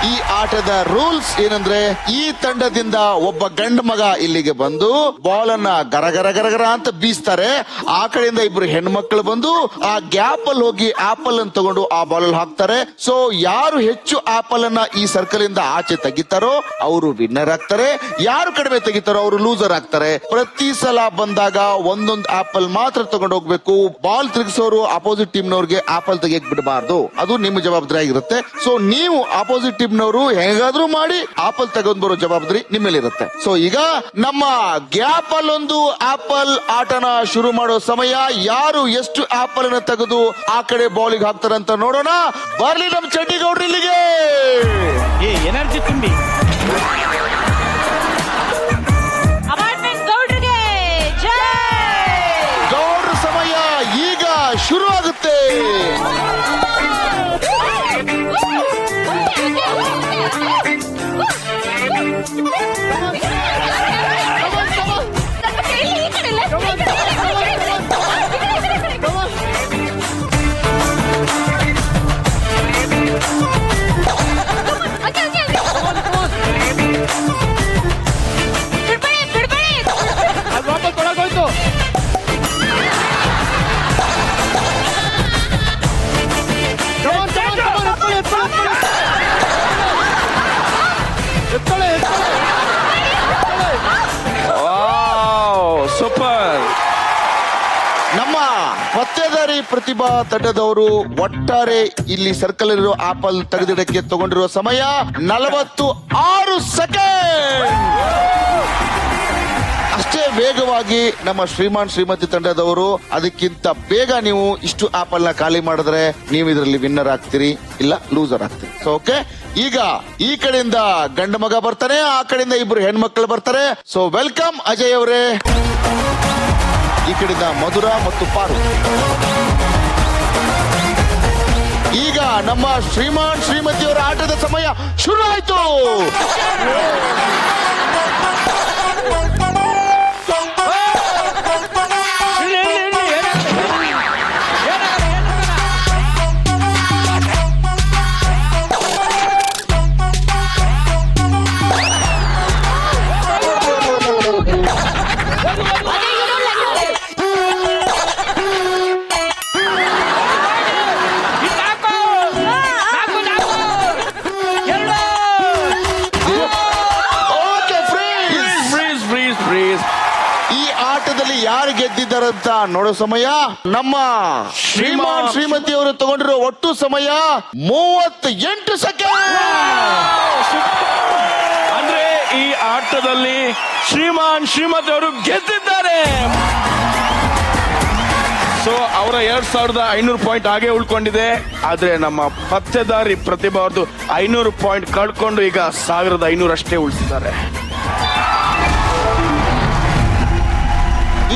ಈ ಆಟದ ರೂಲ್ಸ್ ಏನಂದ್ರೆ, ಈ ತಂಡದಿಂದ ಒಬ್ಬ ಗಂಡು ಮಗ ಇಲ್ಲಿಗೆ ಬಂದು ಬಾಲ್ ಅನ್ನ ಗರಗರ ಗರಗರ ಅಂತ ಬೀಸ್ತಾರೆ. ಆ ಕಡೆಯಿಂದ ಇಬ್ರು ಹೆಣ್ಮಕ್ಳು ಬಂದು ಆ ಗ್ಯಾಪ್ ಅಲ್ಲಿ ಹೋಗಿ ಆಪಲ್ ಅನ್ನು ತಗೊಂಡು ಆ ಬಾಲ್ ಅಲ್ಲಿ ಹಾಕ್ತಾರೆ. ಸೊ ಯಾರು ಹೆಚ್ಚು ಆಪಲ್ ಅನ್ನ ಈ ಸರ್ಕಲ್ ಇಂದ ಆಚೆ ತೆಗಿತಾರೋ ಅವರು ವಿನ್ನರ್ ಆಗ್ತಾರೆ. ಯಾರು ಕಡಿಮೆ ತೆಗಿತಾರೋ ಅವರು ಲೂಸರ್ ಆಗ್ತಾರೆ. ಪ್ರತಿ ಸಲ ಬಂದಾಗ ಒಂದೊಂದು ಆಪಲ್ ಮಾತ್ರ ತಗೊಂಡು ಹೋಗ್ಬೇಕು. ಬಾಲ್ ತಿರುಗಿಸೋರು ಅಪೋಸಿಟ್ ಟೀಮ್ ನವ್ರಿಗೆ ಆಪಲ್ ತೆಗಿಯಕ್ ಬಿಡಬಾರ್ದು. ಅದು ನಿಮ್ಮ ಜವಾಬ್ದಾರಿ ಆಗಿರುತ್ತೆ. ಸೊ ನೀವು ಅಪೋಸಿಟ್ ಟೀಮ್ ನವರು ಹೇಗಾದ್ರೂ ಮಾಡಿ ಆಪಲ್ ತಗೊಂಡ್ ಬರೋ ಜವಾಬ್ದಾರಿ ನಿಮ್ಮಲ್ಲಿರುತ್ತೆ. ಸೊ ಈಗ ನಮ್ಮ ಗ್ಯಾಪ್ ಅಲ್ಲೊಂದು ಆಪಲ್ ಆಟನ ಶುರು ಮಾಡೋ ಸಮಯ. ಯಾರು ಎಷ್ಟು ಆಪಲ್ ಅನ್ನ ತೆಗೆದು ಆ ಕಡೆ ಬಾಲಿಗೆ ಹಾಕ್ತಾರಂತ ನೋಡೋಣ. ಬರ್ಲಿ ನಮ್ ಚಡ್ಡಿಗೌಡ್ರು ಇಲ್ಲಿಗೆ. ಎನರ್ಜಿ ತುಂಬಿ ಅಪಾರ್ಟ್ಮೆಂಟ್ ಗೌಡ್ರಿಗೆ ಜೈ. ಗೌಡ್ರ ಸಮಯ ಈಗ ಶುರು ಆಗುತ್ತೆ. ಅದು ವಾಪಸ್ ಒಳಗೋಯ್ತು. ಸೂಪರ್. ನಮ್ಮ ಪತ್ತೆದಾರಿ ಪ್ರತಿಭಾ ತಂಡದವರು ಒಟ್ಟಾರೆ ಇಲ್ಲಿ ಸರ್ಕಲ್ ಇರೋ ಆಪಲ್ ತೆಗೆದಿಡಕ್ಕೆ ತಗೊಂಡಿರುವ ಸಮಯ 46 ಸೆಕೆಂಡ್. ಅಷ್ಟೇ ವೇಗವಾಗಿ ನಮ್ಮ ಶ್ರೀಮಾನ್ ಶ್ರೀಮತಿ ತಂಡದವರು ಅದಕ್ಕಿಂತ ಬೇಗ ನೀವು ಇಷ್ಟು ಆಪಲ್ ನ ಖಾಲಿ ಮಾಡಿದ್ರೆ ನೀವು ಇದರಲ್ಲಿ ವಿನ್ನರ್ ಆಗ್ತೀರಿ, ಇಲ್ಲ ಲೂಸರ್ ಆಗ್ತೀರಿ. ಸೊ ಓಕೆ, ಈಗ ಈ ಕಡೆಯಿಂದ ಗಂಡು ಮಗ ಬರ್ತಾರೆ, ಆ ಕಡೆಯಿಂದ ಇಬ್ರು ಹೆಣ್ಮಕ್ಳು ಬರ್ತಾರೆ. ಸೊ ವೆಲ್ಕಮ್ ಅಜಯ್ ಅವರೇ. ಈ ಕಡೆಯಿಂದ ಮಧುರ ಮತ್ತು ಪಾರು. ಈಗ ನಮ್ಮ ಶ್ರೀಮಾನ್ ಶ್ರೀಮತಿಯವರ ಆಟದ ಸಮಯ ಶುರು ಆಯ್ತು. Okay, freeze. ಈ ಆಟದಲ್ಲಿ ಯಾರು ಗೆದ್ದಿದ್ದಾರಂತ ನೋಡೋ ಸಮಯ. ನಮ್ಮ ಶ್ರೀಮಾನ್ ಶ್ರೀಮತಿಯವರು ತಗೊಂಡಿರೋ ಒಟ್ಟು ಸಮಯ 38 ಸೆಕೆಂಡ್. ಅಂದ್ರೆ ಈ ಆಟದಲ್ಲಿ ಶ್ರೀಮಾನ್ ಶ್ರೀಮತಿ ಅವರು ಗೆದ್ದಿದ್ದಾರೆ. ಸೊ ಅವರ 2500 ಪಾಯಿಂಟ್ ಹಾಗೆ ಉಳ್ಕೊಂಡಿದೆ. ಆದ್ರೆ ನಮ್ಮ ಪತ್ತೆದಾರಿ ಪ್ರತಿಭಾ ಅವ್ರದ್ದು 500 ಪಾಯಿಂಟ್ ಕಳ್ಕೊಂಡು ಈಗ 1500 ಅಷ್ಟೇ ಉಳಿಸಿದ್ದಾರೆ.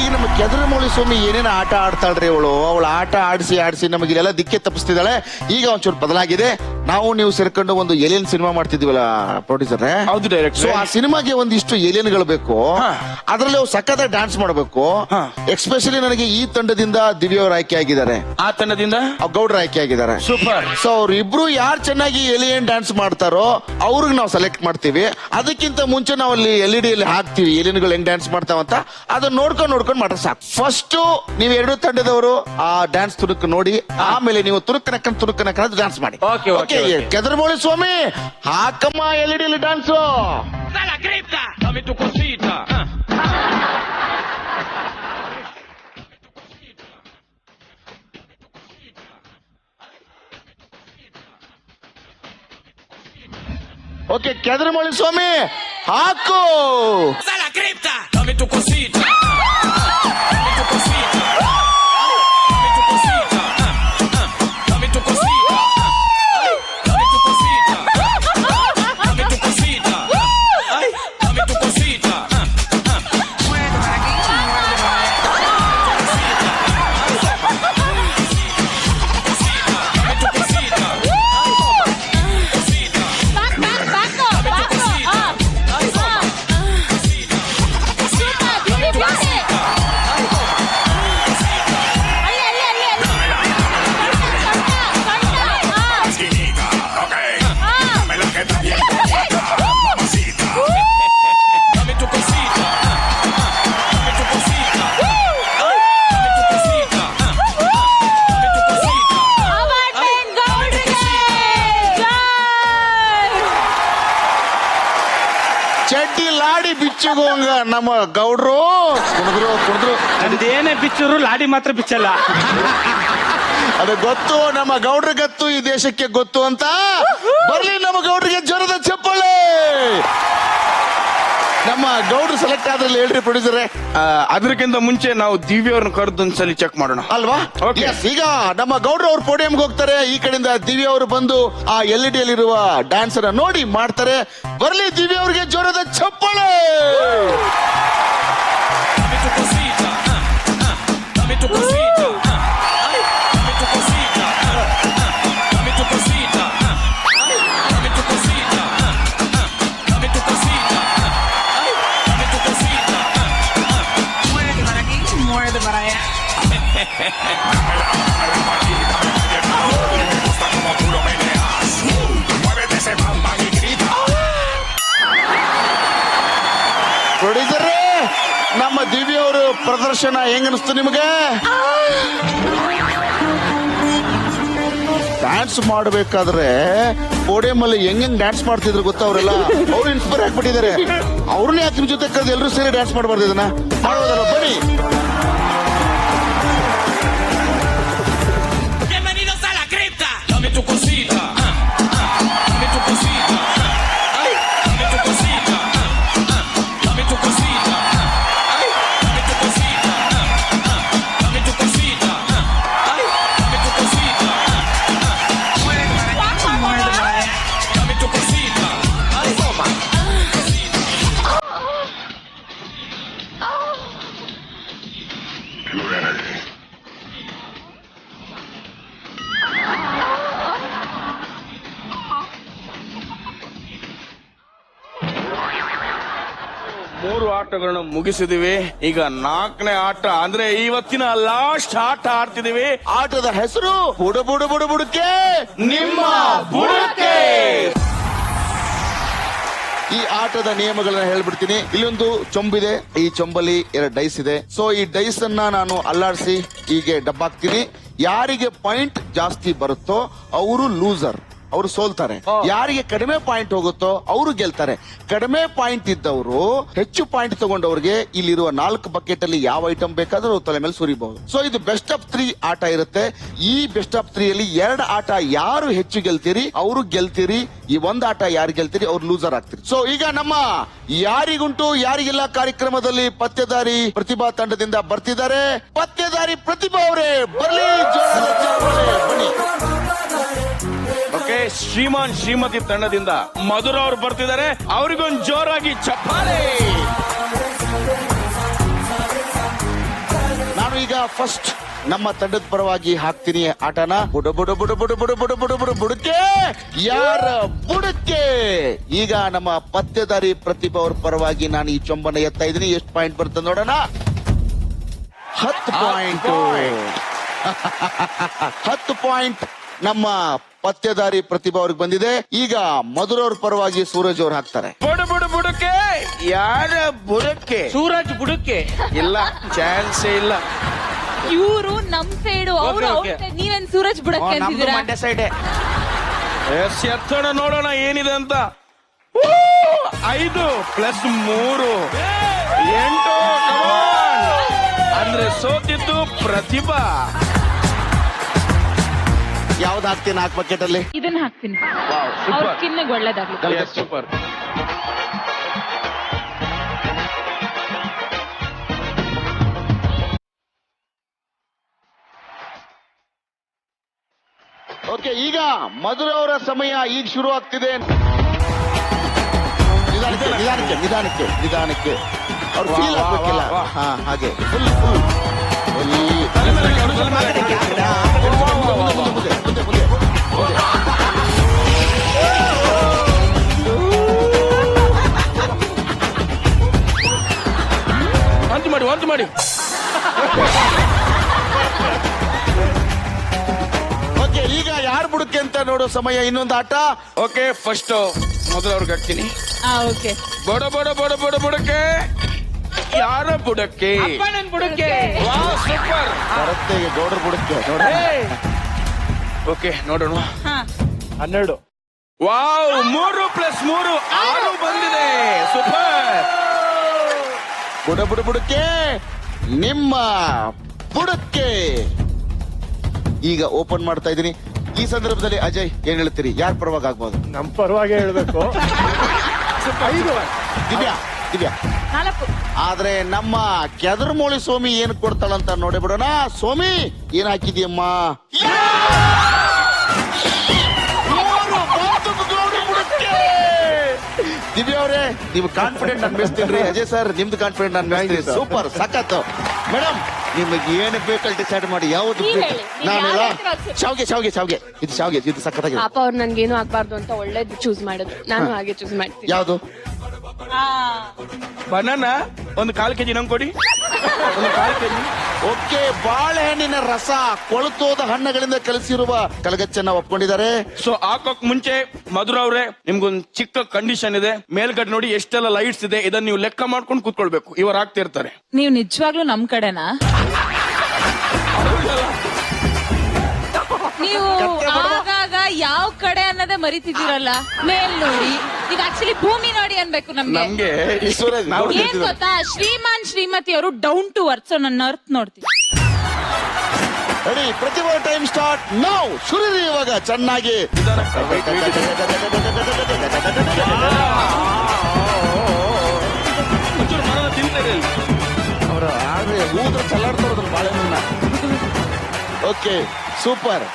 ಈಗ ನಮ್ಮ ಕೆದರಮೌಳಿ ಸ್ವಾಮಿ ಏನೇನು ಆಟ ಆಡ್ತಾಳ್ರಿ ಅವಳ ಆಟ ಆಡಿಸಿ ನಮಗೆ ಇಲ್ಲೆಲ್ಲ ದಿಕ್ಕೆ ತಪ್ಪಿಸ್ತಿದ್ದಾಳೆ. ಈಗ ಒಂಚೂರು ಬದಲಾಗಿದೆ. ನಾವು ನೀವು ಸೇರ್ಕೊಂಡು ಒಂದು ಏಲಿಯನ್ ಸಿನಿಮಾ ಮಾಡ್ತಿದ್ವಲ್ಲ ಪ್ರೊಡ್ಯೂಸರ್. ಹೌದು ಸೊ ಡೈರೆಕ್ಟರ್. ಆ ಸಿನಿಮಾಗೆ ಒಂದಿಷ್ಟು ಏಲಿಯನ್ಗಳು ಬೇಕು. ಅದರಲ್ಲಿ ಅವ್ರು ಸಖತ್ ಡ್ಯಾನ್ಸ್ ಮಾಡಬೇಕು. ಹಾ. ಎಕ್ಸ್ಪೆಷಲಿ ನನಗೆ ಈ ತಂಡದಿಂದ ದಿವ್ಯ ಅವರು ಆಯ್ಕೆ ಆಗಿದ್ದಾರೆ, ಆ ತಂಡದಿಂದ ಗೌಡ್ರ ಆಯ್ಕೆ ಆಗಿದ್ದಾರೆ. ಸೂಪರ್. ಸೊ ಅವ್ರು ಇಬ್ರು ಯಾರು ಚೆನ್ನಾಗಿ ಏಲಿಯನ್ ಡ್ಯಾನ್ಸ್ ಮಾಡ್ತಾರೋ ಅವ್ರಿಗೆ ನಾವು ಸೆಲೆಕ್ಟ್ ಮಾಡ್ತೀವಿ. ಅದಕ್ಕಿಂತ ಮುಂಚೆ ನಾವು ಅಲ್ಲಿ LED ಅಲ್ಲಿ ಹಾಕ್ತಿವಿ ಏಲಿಯನ್ಗಳು ಹೆಂಗ್ ಡ್ಯಾನ್ಸ್ ಮಾಡ್ತಾವಂತ. ಅದನ್ನ ನೋಡ್ಕೊಂಡು ಮಾಡ್ರೆ ಸಾಕು. ಫಸ್ಟ್ ನೀವು ಎರಡು ತಂಡದವರು ಆ ಡ್ಯಾನ್ಸ್ ತುರುಕ್ ನೋಡಿ, ಆಮೇಲೆ ನೀವು ತುರುಕನಕ್ಕ ಡ್ಯಾನ್ಸ್ ಮಾಡಿ. Okay, okay. ಕೆದರಮೌಳಿ ಸ್ವಾಮಿ ಹಾಕಮ್ಮ LED ಅಲ್ಲಿ ಡ್ಯಾನ್ಸ್. ಓಕೆ, ಕೆದರಮೌಳಿ ಸ್ವಾಮಿ ಹಾಕು. ಚಡ್ಡಿ ಲಾಡಿ ಬಿಚ್ಚುಗೋಂಗ ನಮ್ಮ ಗೌಡ್ರು ಕುಡಿದ್ರು. ನಮ್ದೇನೇ ಬಿಚ್ಚರು ಲಾಡಿ ಮಾತ್ರ ಬಿಚ್ಚಲ್ಲ. ಅದು ಗೊತ್ತು, ನಮ್ಮ ಗೌಡ್ರ ಗೊತ್ತು, ಈ ದೇಶಕ್ಕೆ ಗೊತ್ತು ಅಂತ. ಬರ್ಲಿ ನಮ್ಮ ಗೌಡ್ರಿಗೆ ಜ್ವರದ ಚಪ್ಪಾಳೆ. ನಮ್ಮ ಗೌಡ್ರು ಸೆಲೆಕ್ಟ್ ಆದ್ರಲ್ಲಿ ಹೇಳ್ರಿ ಪ್ರೊಡ್ಯೂಸರೇ. ಅದಕ್ಕಿಂತ ಮುಂಚೆ ನಾವು ದಿವ್ಯ ಅವ್ರನ್ನ ಕರೆದು ಒಂದ್ಸಲಿ ಚೆಕ್ ಮಾಡೋಣ ಅಲ್ವಾ? Okay. Yes, ಈಗ ನಮ್ಮ ಗೌಡ್ರು ಅವ್ರ ಪೋಡಿಯಂಗೆ ಹೋಗ್ತಾರೆ. ಈ ಕಡೆಯಿಂದ ದಿವ್ಯ ಅವರು ಬಂದು ಆ LED ಅಲ್ಲಿರುವ ಡ್ಯಾನ್ಸ್ ಅನ್ನ ನೋಡಿ ಮಾಡ್ತಾರೆ. ಬರ್ಲಿ ದಿವ್ಯ ಅವ್ರಿಗೆ ಜ್ವರದ ಚಪ್ಪಾಳೆ. ಪ್ರೊಡ್ಯೂಸರೇ, ನಮ್ಮ ದಿವ್ಯ ಅವರು ಪ್ರದರ್ಶನ ಹೆಂಗ ಅನಿಸ್ತು ನಿಮಗೆ? ಡ್ಯಾನ್ಸ್ ಮಾಡಬೇಕಾದ್ರೆ ಪೋಡಿಯಂ ಅಲ್ಲಿ ಹೆಂಗ್ ಡ್ಯಾನ್ಸ್ ಮಾಡ್ತಿದ್ರು ಗೊತ್ತಾ ಅವರೆಲ್ಲ. ಅವ್ರು ಇನ್ಸ್ಪೈರ್ ಆಗ್ಬಿಟ್ಟಿದ್ದಾರೆ. ಅವ್ರನ್ನ ಯಾಕೆ ನಿಮ್ ಜೊತೆ ಕರೆದು ಎಲ್ಲರೂ ಸೇರಿ ಡ್ಯಾನ್ಸ್ ಮಾಡಬಾರ್ದು? ಇದನ್ನ ಮಾಡೋದಲ್ಲ, ಬನ್ನಿ. 3 ಆಟಗಳನ್ನು ಮುಗಿಸಿದಿವಿ. ಈಗ 4ನೇ ಆಟ ಅಂದ್ರೆ ಇವತ್ತಿನ ಲಾಸ್ಟ್ ಆಟ ಆಡ್ತಿದೀವಿ. ಆಟದ ಹೆಸರು ಬುಡು ಬುಡು ಬುಡು ಬುಡುಕೆ ನಿಮ್ಮ ಬುಡಕ್ಕೆ. ಈ ಆಟದ ನಿಯಮಗಳನ್ನ ಹೇಳ್ಬಿಡ್ತೀನಿ. ಇಲ್ಲೊಂದು ಚೊಂಬಿದೆ, ಈ ಚೊಂಬಲ್ಲಿ 2 ಡೈಸ್ ಇದೆ. ಸೊ ಈ ಡೈಸ್ ಅನ್ನ ನಾನು ಅಲ್ಲಾಡಿಸಿ ಹೀಗೆ ಡಬ್ಬಾಕ್ತೀನಿ. ಯಾರಿಗೆ ಪಾಯಿಂಟ್ ಜಾಸ್ತಿ ಬರುತ್ತೋ ಅವರು ಲೂಸರ್, ಅವರು ಸೋಲ್ತಾರೆ. ಯಾರಿಗೆ ಕಡಿಮೆ ಪಾಯಿಂಟ್ ಹೋಗುತ್ತೋ ಅವರು ಗೆಲ್ತಾರೆ. ಕಡಿಮೆ ಪಾಯಿಂಟ್ ಇದ್ದವರು ಹೆಚ್ಚು ಪಾಯಿಂಟ್ ತಗೊಂಡವ್ರಿಗೆ ಇಲ್ಲಿರುವ 4 ಬಕೆಟ್ ಅಲ್ಲಿ ಯಾವ ಐಟಮ್ ಬೇಕಾದ್ರೂ ತಲೆ ಮೇಲೆ ಸುರಿಬಹುದು. ಸೊ ಇದು ಬೆಸ್ಟ್ ಆಫ್ 3 ಆಟ ಇರುತ್ತೆ. ಈ ಬೆಸ್ಟ್ ಆಫ್ 3 ಅಲ್ಲಿ 2 ಆಟ ಯಾರು ಹೆಚ್ಚು ಗೆಲ್ತೀರಿ ಅವರು ಗೆಲ್ತೀರಿ. ಈ 1 ಆಟ ಯಾರು ಗೆಲ್ತೀರಿ ಅವ್ರು ಲೂಸರ್ ಆಗ್ತೀರಿ. ಸೊ ಈಗ ನಮ್ಮ ಯಾರಿಗುಂಟು ಯಾರಿಗೆಲ್ಲ ಕಾರ್ಯಕ್ರಮದಲ್ಲಿ ಪತ್ತೆದಾರಿ ಪ್ರತಿಭಾ ತಂಡದಿಂದ ಬರ್ತಿದ್ದಾರೆ. ಪತ್ತೆದಾರಿ ಪ್ರತಿಭಾ ಅವರೇ ಬರ್ಲಿ, ಜೋರಾದ ಚಪ್ಪಾಳೆ, ಬನ್ನಿ. ಓಕೆ, ಶ್ರೀಮಾನ್ ಶ್ರೀಮತಿ ತಂಡದಿಂದ ಮಧುರ ಅವ್ರು ಬರ್ತಿದ್ದಾರೆ. ಅವ್ರಿಗೊಂದು ಜೋರಾಗಿ ಚಪ್ಪಾಳೆ. ನಾನು ಈಗ ಫಸ್ಟ್ ನಮ್ಮ ತಂಡದ ಪರವಾಗಿ ಹಾಕ್ತೀನಿ ಆಟನ. ಬುಡು ಬುಡು ಬುಡು ಬುಡು ಬುಡು ಬುಡು ಬುಡು ಬುಡು ಬುಡುಕೆ ಯಾರ ಬುಡಕ್ಕೆ. ಈಗ ನಮ್ಮ ಪತ್ತೆದಾರಿ ಪ್ರತಿಭಾ ಅವ್ರ ಪರವಾಗಿ ನಾನು ಈ ಚೊಂಬನ ಎತ್ತಾ ಇದ್ದೀನಿ. ಎಷ್ಟು ಪಾಯಿಂಟ್ ಬರ್ತದೆ ನೋಡೋಣ. 10 ಪಾಯಿಂಟ್. 10 ಪಾಯಿಂಟ್ ನಮ್ಮ ಪತ್ತೆದಾರಿ ಪ್ರತಿಭಾ ಅವ್ರಿಗೆ ಬಂದಿದೆ. ಈಗ ಮಧುರ ಅವ್ರ ಪರವಾಗಿ ಸೂರಜ್ ಅವ್ರು ಹಾಕ್ತಾರೆ. ಬುಡು ಬುಡು ಬುಡಕ್ಕೆ ಯಾರ ಬುಡಕ್ಕೆ. ಸೂರಜ್ ಬುಡಕ್ಕೆ. ಇಲ್ಲ, ಚಾನ್ಸೇ ಇಲ್ಲ. ಇವರು ನಮ್ ಸೈಡು, ಅವ್ರು Okay, ಅವ್ರ okay. side. ನೀವೇನ್ ಸೂರಜ್ ಬುಡಕ್ಕೆ ಅಂತಿದ್ದೀರಾ? ಎಸ್, ಎತ್ತೋಣ ನೋಡೋಣ ಏನಿದೆ ಅಂತ. 5 + 3 8. ಅಂದ್ರೆ ಸೋತಿದ್ದು ಪ್ರತಿಭಾ. ಯಾವ್ದು ಹಾಕ್ತೀನಿ 4 ಬಕೆಟ್ ಅಲ್ಲಿ? ಇದನ್ನ ಹಾಕ್ತೀನಿ. ವಾವ್, ಅವ್ರ ಸೂಪರ್. ಸ್ಕಿನ್ನಿಗೆ ಒಳ್ಳೇದಾಗ್ಲಿ. ಸೂಪರ್. ಓಕೆ, ಈಗ ಮಧುರ ಅವರ ಸಮಯ ಈಗ ಶುರು ಆಗ್ತಿದೆ. ನಿಧಾನಕ್ಕೆ ನಿಧಾನಕ್ಕೆ ನಿಧಾನಕ್ಕೆ ನಿಧಾನಕ್ಕೆ ಅವ್ರು ಫೀಲ್ ವಾ, ವಾ, ಆಗ್ಬೇಕಿಲ್ಲ. ವಾ, ವಾ. ಹಾ, ಹಾಗೆ ಫುಲ್ ಫುಲ್. ತಲೆ ಮೇಲೆ ಕೆಳಗೆ, ತಲೆ ಮೇಲೆ ಕೆಳಗೆ. ಮುಂದೆ ಮುಂದೆ ಮುಂದೆ. ವಾಂತಿ ಮಾಡಿ. ಓಕೆ, ಈಗ ಯಾರು ಬುಡಕ್ಕೆ ಅಂತ ನೋಡೋ ಸಮಯ. ಇನ್ನೊಂದು ಆಟ. ಓಕೆ, ಫಸ್ಟ್ ಮೊದಲು ಅವ್ರಿಗೆ ಹಾಕ್ತೀನಿ. ಓಕೆ. ಬಡ ಬಡ ಬಡ ಬಡ ಬುಡಕ್ಕೆ ಯಾರ ಬುಡಕ್ಕೆ. ಅಪ್ಪಣ್ಣನ್ ಬುಡಕ್ಕೆ. Wow, super. ಬರುತ್ತೆ ಈಗ ಗೌಡ್ರ ಬುಡಕ್ಕೆ ನೋಡ. ಓಕೆ, ನೋಡೋಣ. ಹಾ, 12. ವಾವ್, 3 + 3 6 ಬಂದಿದೆ. ಸೂಪರ್. ಬುಡ ಬುಡ ಬುಡಕ್ಕೆ ನಿಮ್ಮ ಬುಡಕ್ಕೆ. ಈಗ ಓಪನ್ ಮಾಡ್ತಾ ಇದ್ದೀನಿ. ಈ ಸಂದರ್ಭದಲ್ಲಿ ಅಜಯ್ ಏನ್ ಹೇಳ್ತೀರಿ? ಯಾರ ಪರವಾಗಿ ಆಗ್ಬೋದು? ನಮ್ ಪರವಾಗಿ ಹೇಳ್ಬೇಕು. 5. ದಿವ್ಯಾ ದಿವ್ಯಾ. 4. ಆದ್ರೆ ನಮ್ಮ ಕೆದರ್ಮೋಳಿ ಸ್ವಾಮಿ ಏನ್ ಕೊಡ್ತಾಳಂತ ನೋಡಿ ಬಿಡೋಣ. ಸ್ವಾಮಿ ಏನ್ ಹಾಕಿದ್ಯಮ್ಮ? 3 ಬಂತು ಗೌಡ್ರ ಬುಡಕ್ಕೆ. ದಿವ್ಯಾ ಅವರೇ, ನೀವು ಕಾನ್ಫಿಡೆಂಟ್ ಅನ್ಬಿಸ್ತೀನ್ರಿ. ಅಜಯ್ ಸರ್, ನಿಮ್ದು ಕಾನ್ಫಿಡೆಂಟ್ ಅನ್ಬಿಸ್ತೀರಿ. ಸೂಪರ್, ಸಖತ್. ಮೇಡಮ್, ನಿಮಗೆ ಏನು ಬೇಕಲ್ಲಿ ಡಿಸೈಡ್ ಮಾಡಿ. ಯಾವ್ದು ನೀವ್ ಬೇಕು? ಹೇಳಿ. ನೀವ್ ನಾನೆಲ್ಲ ಯಾವ್ದು ಹೇಳ್ತೀರೋ ಅದು ಸರಿ. ಶಾವ್ಗೆ ಇದು ಶಾವ್ಗೆ, ಇದು ಸಖತ್ತಾಗಿದೆ. ಪಾಪ ಅವ್ರು ನನ್ಗೇನು ಆಗ್ಬಾರ್ದು ಅಂತ ಒಳ್ಳೇದು ಚೂಸ್ ಮಾಡಿದ್ರು. ನಾನು ಹಾಗೆ ಚೂಸ್ ಮಾಡ್ತೀನಿ. ಯಾವ್ದು? ಬನಾನ ಒಂದು 1/4 kg ನಂಗೆ ಕೊಡಿ. ಒಂದು 1/4 kg. ಓಕೆ, ಬಾಳೆಹಣ್ಣಿನ ರಸ ಕೊಳತೋದ ಹಣ್ಣುಗಳಿಂದ ಕಲಿಸಿರುವ ಕಲಗಚ್ಚನ್ನ ಒಪ್ಕೊಂಡಿದ್ದಾರೆ. ಸೊ ಹಾಕೋಕ್ ಮುಂಚೆ ಮಧುರ ಅವ್ರೆ, ನಿಮ್ಗೊಂದು ಚಿಕ್ಕ ಕಂಡೀಷನ್ ಇದೆ. ಮೇಲ್ಗಡೆ ನೋಡಿ ಎಷ್ಟೆಲ್ಲ ಲೈಟ್ಸ್ ಇದೆ. ಇದನ್ನ ನೀವು ಲೆಕ್ಕ ಮಾಡ್ಕೊಂಡು ಕೂತ್ಕೊಳ್ಬೇಕು. ಇವರು ಆಗ್ತಿರ್ತಾರೆ. ನೀವ್ ನಿಜವಾಗ್ಲೂ ನಮ್ ಕಡೆನಾ? ನೀವು ಆಗಾಗ ಯಾವ ಕಡೆ ಅನ್ನೋದೇ ಮರಿತಿದ್ದೀರಲ್ಲ. ಮೇಲ್ ನೋಡಿ, ಈಗ ಆಕ್ಚುಲಿ ಭೂಮಿ ನೋಡಿ ಅನ್ಬೇಕು ನಮ್ಗೆ. ನಮ್ಗೆ ಈಶ್ವರ, ನಾವು ಏನ್ ಗೊತ್ತಾ, ಶ್ರೀಮಾನ್ ಶ್ರೀಮತಿ ಅವರು ಡೌನ್ ಟು ಅರ್ತ್. ಸೊ ನನ್ನ ಅರ್ತ್ ನೋಡ್ತೀನಿ. Ready, Prathibha time start now. ಶುರುರಿ ಇವಾಗ ಚೆನ್ನಾಗಿ. ಒಂಚೂರು ಮರನ ತಿಂತಾರೆ. ಅವರ ಆದ್ರೆ ಊದ್ರ ಚಲ್ಲಾಡ್ತಾರ ಬಾಳೆಹಣ್ಣ. Okay, super.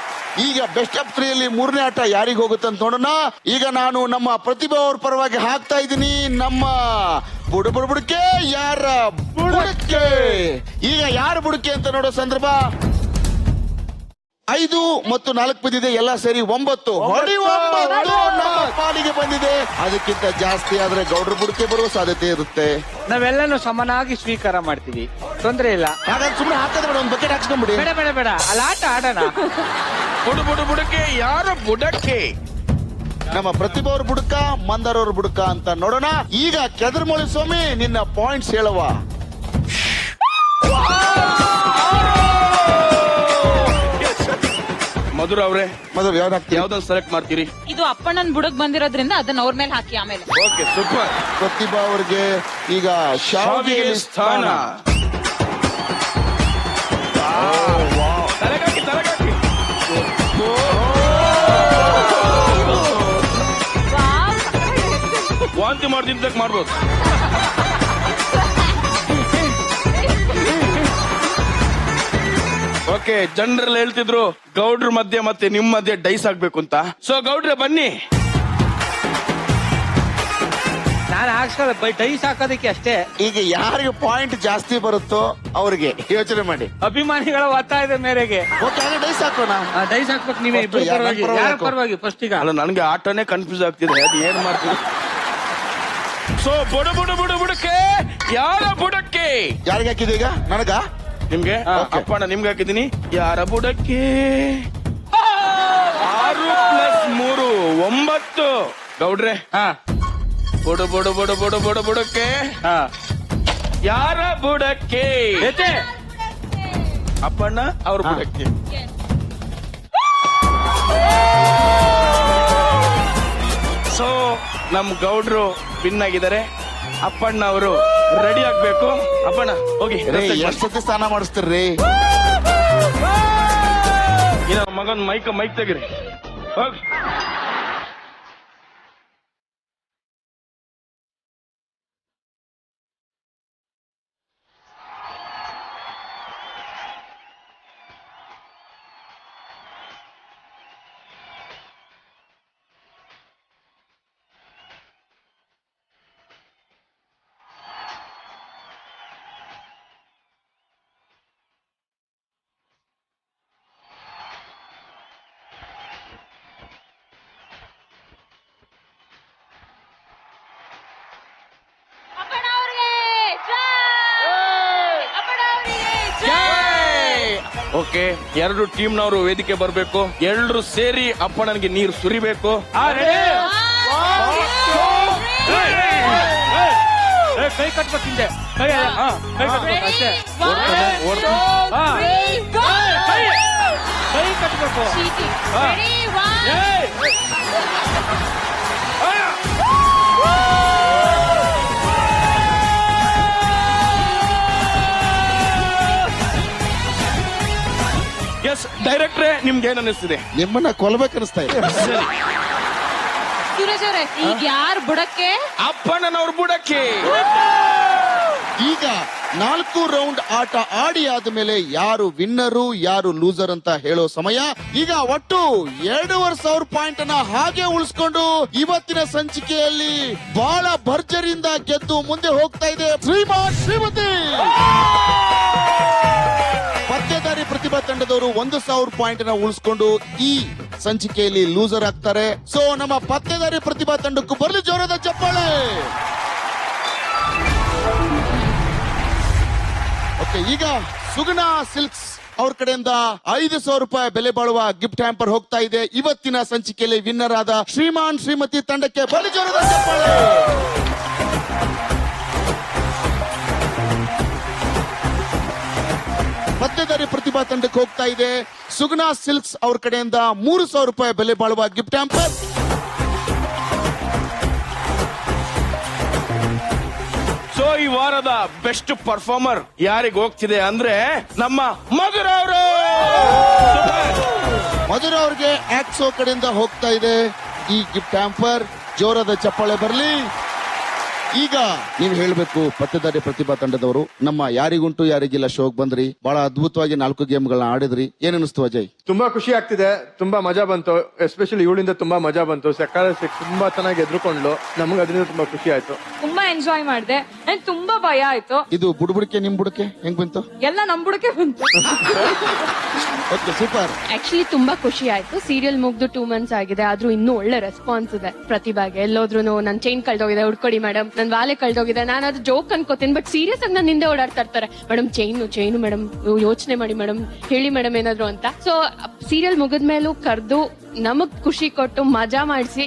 ಈಗ ಬೆಸ್ಟ್ ಆಫ್ 3 ಅಲ್ಲಿ 3ನೇ ಆಟ ಯಾರಿಗೆ ಹೋಗುತ್ತೆ ಅಂತ ನೋಡೋಣ. ಈಗ ನಾನು ನಮ್ಮ ಪ್ರತಿಭಾ ಅವ್ರ ಪರವಾಗಿ ಹಾಕ್ತಾ ಇದ್ದೀನಿ. ನಮ್ಮ ಬುಡಕ್ಕೆ ಯಾರ ಬುಡಕ್ಕೆ. ಈಗ ಯಾರ ಬುಡಕ್ಕೆ ಅಂತ ನೋಡೋ ಸಂದರ್ಭ. 5 ಮತ್ತು 4 ಬಂದಿದೆ, ಎಲ್ಲ ಸೇರಿ 9. ಹೊಡಿ 9 ನಮ್ಮ ಪಾಲಿಗೆ ಬಂದಿದೆ. ಅದಕ್ಕಿಂತ ಜಾಸ್ತಿ ಆದ್ರೆ ಗೌಡ್ರ ಬುಡಕೆ ಬರುವ ಸಾಧ್ಯತೆ ಇರುತ್ತೆ. ನಾವೆಲ್ಲನೂ ಸಮನಾಗಿ ಸ್ವೀಕಾರ ಮಾಡ್ತೀವಿ, ತೊಂದ್ರೆ ಇಲ್ಲ. ಹಾಗಾದ್ರೆ ಸುಮ್ಮನೆ ಹಾಕದ ಬೇಡ, ಒಂದು ಬಕೆಟ್ ಹಾಕ್ಸ್ಕೊಂಡ್ಬಿಡಿ. ಬೇಡ ಬೇಡ ಬೇಡ, ಅಲ್ಲಿ ಆಟ ಆಡೋಣ. ಬುಡಕ್ಕೆ ಯಾರ ಬುಡಕ್ಕೆ? ನಮ್ಮ ಪ್ರತಿಭಾ ಅವ್ರ ಬುಡಕ, ಮಂದಾರ ಅವ್ರ ಬುಡಕ ಅಂತ ನೋಡೋಣ. ಈಗ ಕೆದರ್ಮೊಳಿ ಸ್ವಾಮಿ ನಿನ್ನ ಪಾಯಿಂಟ್ಸ್ ಹೇಳುವ. ಮಧುರ ಅವ್ರೆ, ಮೊದಲು ಯಾವ್ದು ಹಾಕ್ತೀವಿ? ಯಾವ್ದನ್ನ ಸೆಲೆಕ್ಟ್ ಮಾಡ್ತೀರಿ? ಇದು ಅಪ್ಪಣ್ಣನ್ ಬುಡಕ್ ಬಂದಿರೋದ್ರಿಂದ ಅದನ್ನ ಅವ್ರ ಮೇಲೆ ಹಾಕಿ ಆಮೇಲೆ. Okay, super. ಪ್ರತಿಭಾ ಅವ್ರಿಗೆ ಈಗ ಶಾವಿಗೆಯಲ್ಲಿ ಸ್ಥಾನ. ತಲೆಗಾಕಿ ವಾಂತಿ ಮಾಡ್ತಿದ್ದಕ್ಕೆ ಮಾಡ್ಬೋದು. ಓಕೆ, ಜನರೆಲ್ಲ ಹೇಳ್ತಿದ್ರು ಗೌಡ್ರ ಮಧ್ಯೆ ಮತ್ತೆ ನಿಮ್ ಮಧ್ಯೆ ಡೈಸ್ ಆಗ್ಬೇಕು ಅಂತ. ಸೊ ಗೌಡ್ರೆ ಬನ್ನಿ. ನಾನು ಹಾಕ್ಸಲ್ಲ, ಡೈಸ್ ಹಾಕೋದಕ್ಕೆ ಅಷ್ಟೇ. ಈಗ ಯಾರಿಗೆ ಪಾಯಿಂಟ್ ಜಾಸ್ತಿ ಬರುತ್ತೋ ಅವ್ರಿಗೆ ಯೋಚನೆ ಮಾಡಿ. ಅಭಿಮಾನಿಗಳ ಒತ್ತಾಯದ ಮೇರೆಗೆ ಓಕೆ, ಹಾಗೆ ಡೈಸ್ ಹಾಕೋಣ. ಡೈಸ್ ಹಾಕ್ಬೇಕು ನೀವೇ. First ಇಬ್ರು ಯಾರ ಪರವಾಗಿ, ಪರವಾಗಿ ಯಾರ ಹಾಕು? ಪರವಾಗಿ ಫಸ್ಟ್ ಈಗ? ಅಲ್ಲ, ನನಗೆ ಆಟನೇ ಕನ್ಫ್ಯೂಸ್ ಆಗ್ತಿದೆ, ಅದು ಏನ್ ಮಾಡ್ತೀವಿ. ಸೊ ಬುಡಕ್ಕೆ ಯಾರ ಬುಡಕ್ಕೆ? ಯಾರಿಗೆ ಹಾಕಿದೆ ಈಗ? ನನಗ? ನಿಮ್ಗೆ ಅಪ್ಪಣ್ಣ ನಿಮ್ಗೆ ಹಾಕಿದೀನಿ. ಯಾರ ಬುಡಕ್ಕೆ? 6 + 3 9. ಗೌಡ್ರೆ, ಹಾ ಬುಡಕ್ಕೆ ಹಾ. ಯಾರ ಬುಡಕ್ಕೆ? ಎತ್ತೆ. ಅಪ್ಪಣ್ಣ ಅವ್ರ ಬುಡಕ್ಕೆ. ಸೊ ನಮ್ ಗೌಡ್ರು ವಿನ್ ಆಗಿದ್ದಾರೆ. ಅಪ್ಪಣ್ಣ ಅವರು ರೆಡಿ ಆಗ್ಬೇಕು. ಅಪ್ಪಣ್ಣ ಹೋಗಿ ಎಷ್ಟು ಸತಿ ಸ್ನಾನ ಮಾಡಿಸ್ತೀರ್ರಿ? ಮಗನ್ ಮೈಕ್ ತೆಗಿರಿ, ಹೋಗಿ. ಓಕೆ, 2 ಟೀಮ್ನವರು ವೇದಿಕೆ ಬರ್ಬೇಕು. ಎಲ್ಲರೂ ಸೇರಿ ಅಪ್ಪಣ್ಣನಿಗೆ ನೀರು ಸುರಿಬೇಕು. ಕೈ ಕಟ್ಬೇಕು ಹಿಂದೆ. ಕೈ ಕಟ್ಬೇಕು ಅಷ್ಟೇ. ಕೈ ಕಟ್ಬೇಕು. ಎಸ್ ಡೈರೆಕ್ಟ್ರೆ, ನಿಮ್ಗೆ ಏನ್ ಅನ್ನಿಸ್ತಿದೆ? ನಿಮ್ಮನ್ನ ಕೊಲ್ಬೇಕು ಅನಿಸ್ತಾ ಇದೆ. ಸೂರಜ್ ಅವರೇ, ಈಗ ಯಾರ ಬುಡಕ್ಕೆ? ಅಪ್ಪಣ್ಣನವ್ರ ಬುಡಕ್ಕೆ. ಈಗ 4 ರೌಂಡ್ ಆಟ ಆಡಿ ಆದ್ಮೇಲೆ ಯಾರು ವಿನ್ನರು ಯಾರು ಲೂಸರ್ ಅಂತ ಹೇಳೋ ಸಮಯ. ಈಗ ಒಟ್ಟು 2,500 ಪಾಯಿಂಟ್ ಅನ್ನ ಹಾಗೆ ಉಳಿಸ್ಕೊಂಡು ಇವತ್ತಿನ ಸಂಚಿಕೆಯಲ್ಲಿ ಬಹಳ ಭರ್ಜರಿಯಿಂದ ಗೆದ್ದು ಮುಂದೆ ಹೋಗ್ತಾ ಇದೆ ಶ್ರೀಮಾನ್ ಶ್ರೀಮತಿ. ಪತ್ತೇದಾರಿ ಪ್ರತಿಭಾ ತಂಡದವರು 1,000 ಪಾಯಿಂಟ್ ಅನ್ನ ಉಳಿಸ್ಕೊಂಡು ಈ ಸಂಚಿಕೆಯಲ್ಲಿ ಲೂಸರ್ ಆಗ್ತಾರೆ. ಸೊ ನಮ್ಮ ಪತ್ತೇದಾರಿ ಪ್ರತಿಭಾ ತಂಡಕ್ಕೂ ಬರಲಿ ಜೋರಾದ ಚಪ್ಪಾಳೆ. ಓಕೆ, ಈಗ ಸುಗುಣ ಸಿಲ್ಕ್ಸ್ ಅವ್ರ ಕಡೆಯಿಂದ 5,000 ರೂಪಾಯಿ ಬೆಲೆ ಬಾಳುವ ಗಿಫ್ಟ್ ಹ್ಯಾಂಪರ್ ಹೋಗ್ತಾ ಇದೆ. ಇವತ್ತಿನ ಸಂಚಿಕೆಯಲ್ಲಿ ವಿನ್ನರ್ ಆದ ಶ್ರೀಮಾನ್ ಶ್ರೀಮತಿ ತಂಡಕ್ಕೆ ಬರಲಿ ಜೋರಾದ ಚಪ್ಪಾಳೆ. ಪತ್ತೇದಾರಿ ಪ್ರತಿಭಾ ತಂಡಕ್ಕೆ ಹೋಗ್ತಾ ಇದೆ ಸುಗುಣ ಸಿಲ್ಕ್ಸ್ ಅವ್ರ ಕಡೆಯಿಂದ 3,000 ರೂಪಾಯಿ ಬೆಲೆ ಬಾಳುವ ಗಿಫ್ಟ್ ಹ್ಯಾಂಪರ್. ಸೊ ಈ ವಾರದ ಬೆಸ್ಟ್ ಪರ್ಫಾರ್ಮರ್ ಯಾರಿಗೆ ಹೋಗ್ತಿದೆ ಅಂದ್ರೆ ನಮ್ಮ ಮಧುರ ಅವರು. ಮಧುರ ಅವ್ರಿಗೆ ಆಕ್ಸೋ ಕಡೆಯಿಂದ ಹೋಗ್ತಾ ಇದೆ ಈ ಗಿಫ್ಟ್ ಹ್ಯಾಂಪರ್. ಜೋರಾದ ಚಪ್ಪಾಳೆ ಬರಲಿ. ಈಗ ನೀವು ಹೇಳ್ಬೇಕು, ಪತ್ತೇದಾರಿ ಪ್ರತಿಭಾ ತಂಡದವರು ನಮ್ಮ ಯಾರಿಗುಂಟು ಯಾರಿಗಿಲ್ಲ ಶೋಕ್ ಬಂದ್ರಿ, ಬಹಳ ಅದ್ಭುತವಾಗಿ 4 ಗೇಮ್ಗಳನ್ನ ಆಡಿದ್ರಿ. ಏನ್ ಅನಿಸ್ತು ಅಜಯ್? ತುಂಬಾ ಖುಷಿ ಆಗ್ತಿದೆ, ತುಂಬಾ ಮಜಾ ಬಂತು. ಎಸ್ಪೆಷಲಿ ಇವಳಿಂದ ತುಂಬಾ ಮಜಾ ಬಂತು. ಸಕಾಲ ತುಂಬಾ ಚೆನ್ನಾಗಿ ಎದ್ರುಕೊಂಡ್ಲು, ನಮ್ಗೆ ಅದರಿಂದ ತುಂಬಾ ಖುಷಿ ಆಯ್ತು. ತುಂಬಾ ಎಂಜಾಯ್ ಮಾಡಿದೆ. ನಂಗೆ ತುಂಬಾ ಭಯ ಆಯ್ತು. ಇದು ಬುಡ್ಬುಡಕೆ ನಿಮ್ ಬುಡಕೆ ಹೆಂಗ್ ಬಂತು? ಎಲ್ಲ ನಮ್ ಬುಡಕೆ ಬಂತು. Okay, super. ಆಕ್ಚುಲಿ ತುಂಬಾ ಖುಷಿ ಆಯ್ತು. ಸೀರಿಯಲ್ ಮುಗ್ದು 2 months ಆಗಿದೆ, ಆದ್ರೂ ಇನ್ನೂ ಒಳ್ಳೆ ರೆಸ್ಪಾನ್ಸ್ ಇದೆ ಪ್ರತಿಭಾಗೆ. ಎಲ್ಲೋದ್ರು ನನ್ ಚೈನ್ ಕಳ್ದೋಗಿದೆ, ಹುಡ್ಕೊಡಿ ಮೇಡಮ್, ನನ್ ವಾಲೆ ಕಳ್ದೋಗಿದೆ. ನಾನು ಅದು ಜೋಕ್ ಅನ್ಕೋತೀನಿ, ಬಟ್ ಸೀರಿಯಸ್ ಆಗಿ ನನ್ನ ಹಿಂದೆ ಓಡಾಡ್ತಾ ಇರ್ತಾರೆ. ಮೇಡಮ್ ಚೈನು ಮೇಡಮ್, ಯೋಚನೆ ಮಾಡಿ ಮೇಡಮ್, ಹೇಳಿ ಮೇಡಮ್ ಏನಾದ್ರು ಅಂತ. ಸೊ ಸೀರಿಯಲ್ ಮುಗಿದ್ಮೇಲೂ ಕರ್ದು ನಮಗ್ ಖುಷಿ ಕೊಟ್ಟು ಮಜಾ ಮಾಡಿಸಿ,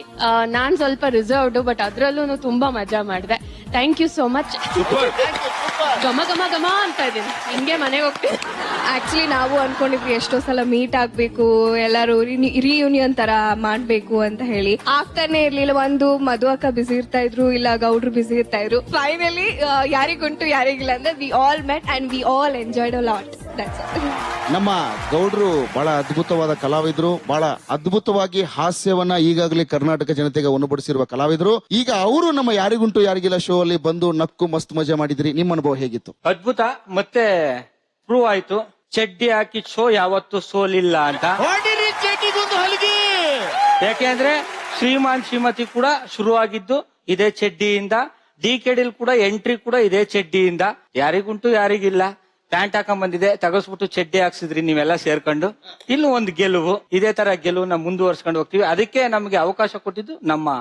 ನಾನ್ ಸ್ವಲ್ಪ ರಿಸರ್ವ್ಡ್, ಬಟ್ ಅದ್ರಲ್ಲೂ ತುಂಬಾ ಮಜಾ ಮಾಡಿದೆ. Thank you so much. ಘಮ ಘಮ ಘಮ ಅಂತ ಇದೀನಿ, ಹಿಂಗೆ ಮನೆಗೆ ಹೋಗ್ತೀನಿ. ಆಕ್ಚುಲಿ ನಾವು ಅನ್ಕೊಂಡಿದ್ವಿ ಎಷ್ಟೋ ಸಲ ಮೀಟ್ ಆಗ್ಬೇಕು, ಎಲ್ಲರೂ ರಿಯೂನಿಯನ್ ತರ ಮಾಡ್ಬೇಕು ಅಂತ ಹೇಳಿ. ಆಗ್ತಾನೆ ಇರ್ಲಿಲ್ಲ. ಒಂದು ಮಧು ಅಕ್ಕ ಬಿಸಿ ಇರ್ತಾ ಇದ್ರು, ಇಲ್ಲ ಗೌಡ್ರು ಬಿಸಿ ಇರ್ತಾ ಇದ್ರು. ಫೈನಲಿ ಯಾರಿಗುಂಟು ಯಾರಿಗಿಲ್ಲ ಅಂದ್ರೆ we all met and we all enjoyed a lot. ನಮ್ಮ ಗೌಡ್ರು ಬಹಳ ಅದ್ಭುತವಾದ ಕಲಾವಿದ್ರು, ಬಹಳ ಅದ್ಭುತವಾಗಿ ಹಾಸ್ಯವನ್ನ ಈಗಾಗಲೇ ಕರ್ನಾಟಕ ಜನತೆಗೆ ಉಣಬಡಿಸಿರುವ ಕಲಾವಿದ್ರು. ಈಗ ಅವರು ನಮ್ಮ ಯಾರಿಗುಂಟು ಯಾರಿಗಿಲ್ಲ ಶೋ ಅಲ್ಲಿ ಬಂದು ನಕ್ಕು ಮಸ್ತ್ ಮಜಾ ಮಾಡಿದ್ರಿ. ನಿಮ್ಮ ಅನುಭವ ಹೇಗಿತ್ತು? ಅದ್ಭುತ. ಮತ್ತೆ ಪ್ರೂವ್ ಆಯ್ತು, ಚಡ್ಡಿ ಹಾಕಿ ಶೋ ಯಾವತ್ತು ಸೋಲಿಲ್ಲ ಅಂತ. ಯಾಕೆಂದ್ರೆ ಶ್ರೀಮಾನ್ ಶ್ರೀಮತಿ ಕೂಡ ಶುರುವಾಗಿದ್ದು ಇದೇ ಚಡ್ಡಿಯಿಂದ, ಡಿಕೆಡಿಲ್ ಕೂಡ ಎಂಟ್ರಿ ಕೂಡ ಇದೇ ಚಡ್ಡಿಯಿಂದ. ಯಾರಿಗುಂಟು ಯಾರಿಗಿಲ್ಲ ಪ್ಯಾಂಟ್ ಹಾಕೊಂಡ್ ಬಂದಿದೆ, ತಗಸ್ಬಿಟ್ಟು ಚಡ್ಡಿ ಹಾಕ್ಸಿದ್ರಿ ನೀವೆಲ್ಲ ಸೇರ್ಕೊಂಡು. ಇನ್ನು ಒಂದು ಗೆಲುವು, ಇದೇ ತರ ಗೆಲುವನ್ನ ಮುಂದುವರ್ಸ್ಕೊಂಡು ಹೋಗ್ತೀವಿ. ಅದಕ್ಕೆ ನಮಗೆ ಅವಕಾಶ ಕೊಟ್ಟಿದ್ದು ನಮ್ಮ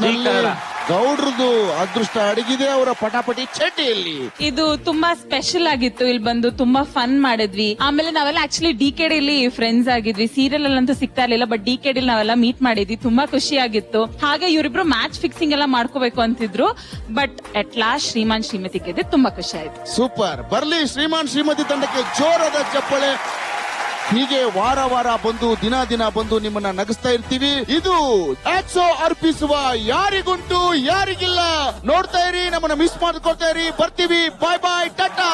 ಜೀ ಕನ್ನಡ. ಗೌಡ್ರದು ಅದೃಷ್ಟ ಅಡಗಿದೆ ಅವರ ಪಟಾಪಟಿ ಚಡ್ಡಿಯಲ್ಲಿ. ಇದು ತುಂಬಾ ಸ್ಪೆಷಲ್ ಆಗಿತ್ತು. ಇಲ್ಲಿ ಬಂದು ತುಂಬಾ ಫನ್ ಮಾಡಿದ್ವಿ. ಆಮೇಲೆ ನಾವೆಲ್ಲ ಆಕ್ಚುಲಿ ಡಿಕೆಡಿಲಿ ಫ್ರೆಂಡ್ಸ್ ಆಗಿದ್ವಿ. ಸೀರಿಯಲ್ ಅಲ್ಲಂತೂ ಸಿಗ್ತಾ ಇರ್ಲಿಲ್ಲ, ಬಟ್ ಡಿಕೆಡಿ ನಾವೆಲ್ಲ ಮೀಟ್ ಮಾಡಿದ್ವಿ. ತುಂಬಾ ಖುಷಿ ಆಗಿತ್ತು. ಹಾಗೆ ಇವರಿಬ್ರು ಮ್ಯಾಚ್ ಫಿಕ್ಸಿಂಗ್ ಎಲ್ಲ ಮಾಡ್ಕೋಬೇಕು ಅಂತಿದ್ರು, ಬಟ್ ಅಟ್ ಲಾಸ್ಟ್ ಶ್ರೀಮಾನ್ ಶ್ರೀಮತಿ ಗೆದ್ದೆ. ತುಂಬಾ ಖುಷಿ ಆಯ್ತು. ಸೂಪರ್. ಬರ್ಲಿ ಶ್ರೀಮಾನ್ ಶ್ರೀಮತಿ ತಂಡಕ್ಕೆ ಜೋರಾದ ಚಪ್ಪಳೆ. ಹೀಗೆ ವಾರ ವಾರ ಬಂದು ದಿನ ಬಂದು ನಿಮ್ಮನ್ನ ನಗಿಸ್ತಾ ಇರ್ತೀವಿ. ಇದು ಆಕ್ಸೋ ಅರ್ಪಿಸುವ ಯಾರಿಗುಂಟು ಯಾರಿಗಿಲ್ಲ. ನೋಡ್ತಾ ಇರಿ, ನಮ್ಮನ್ನ ಮಿಸ್ ಮಾಡ್ಕೊಳ್ತಾ ಇರಿ. ಬರ್ತೀವಿ. ಬಾಯ್ ಬಾಯ್, ಟಾಟಾ.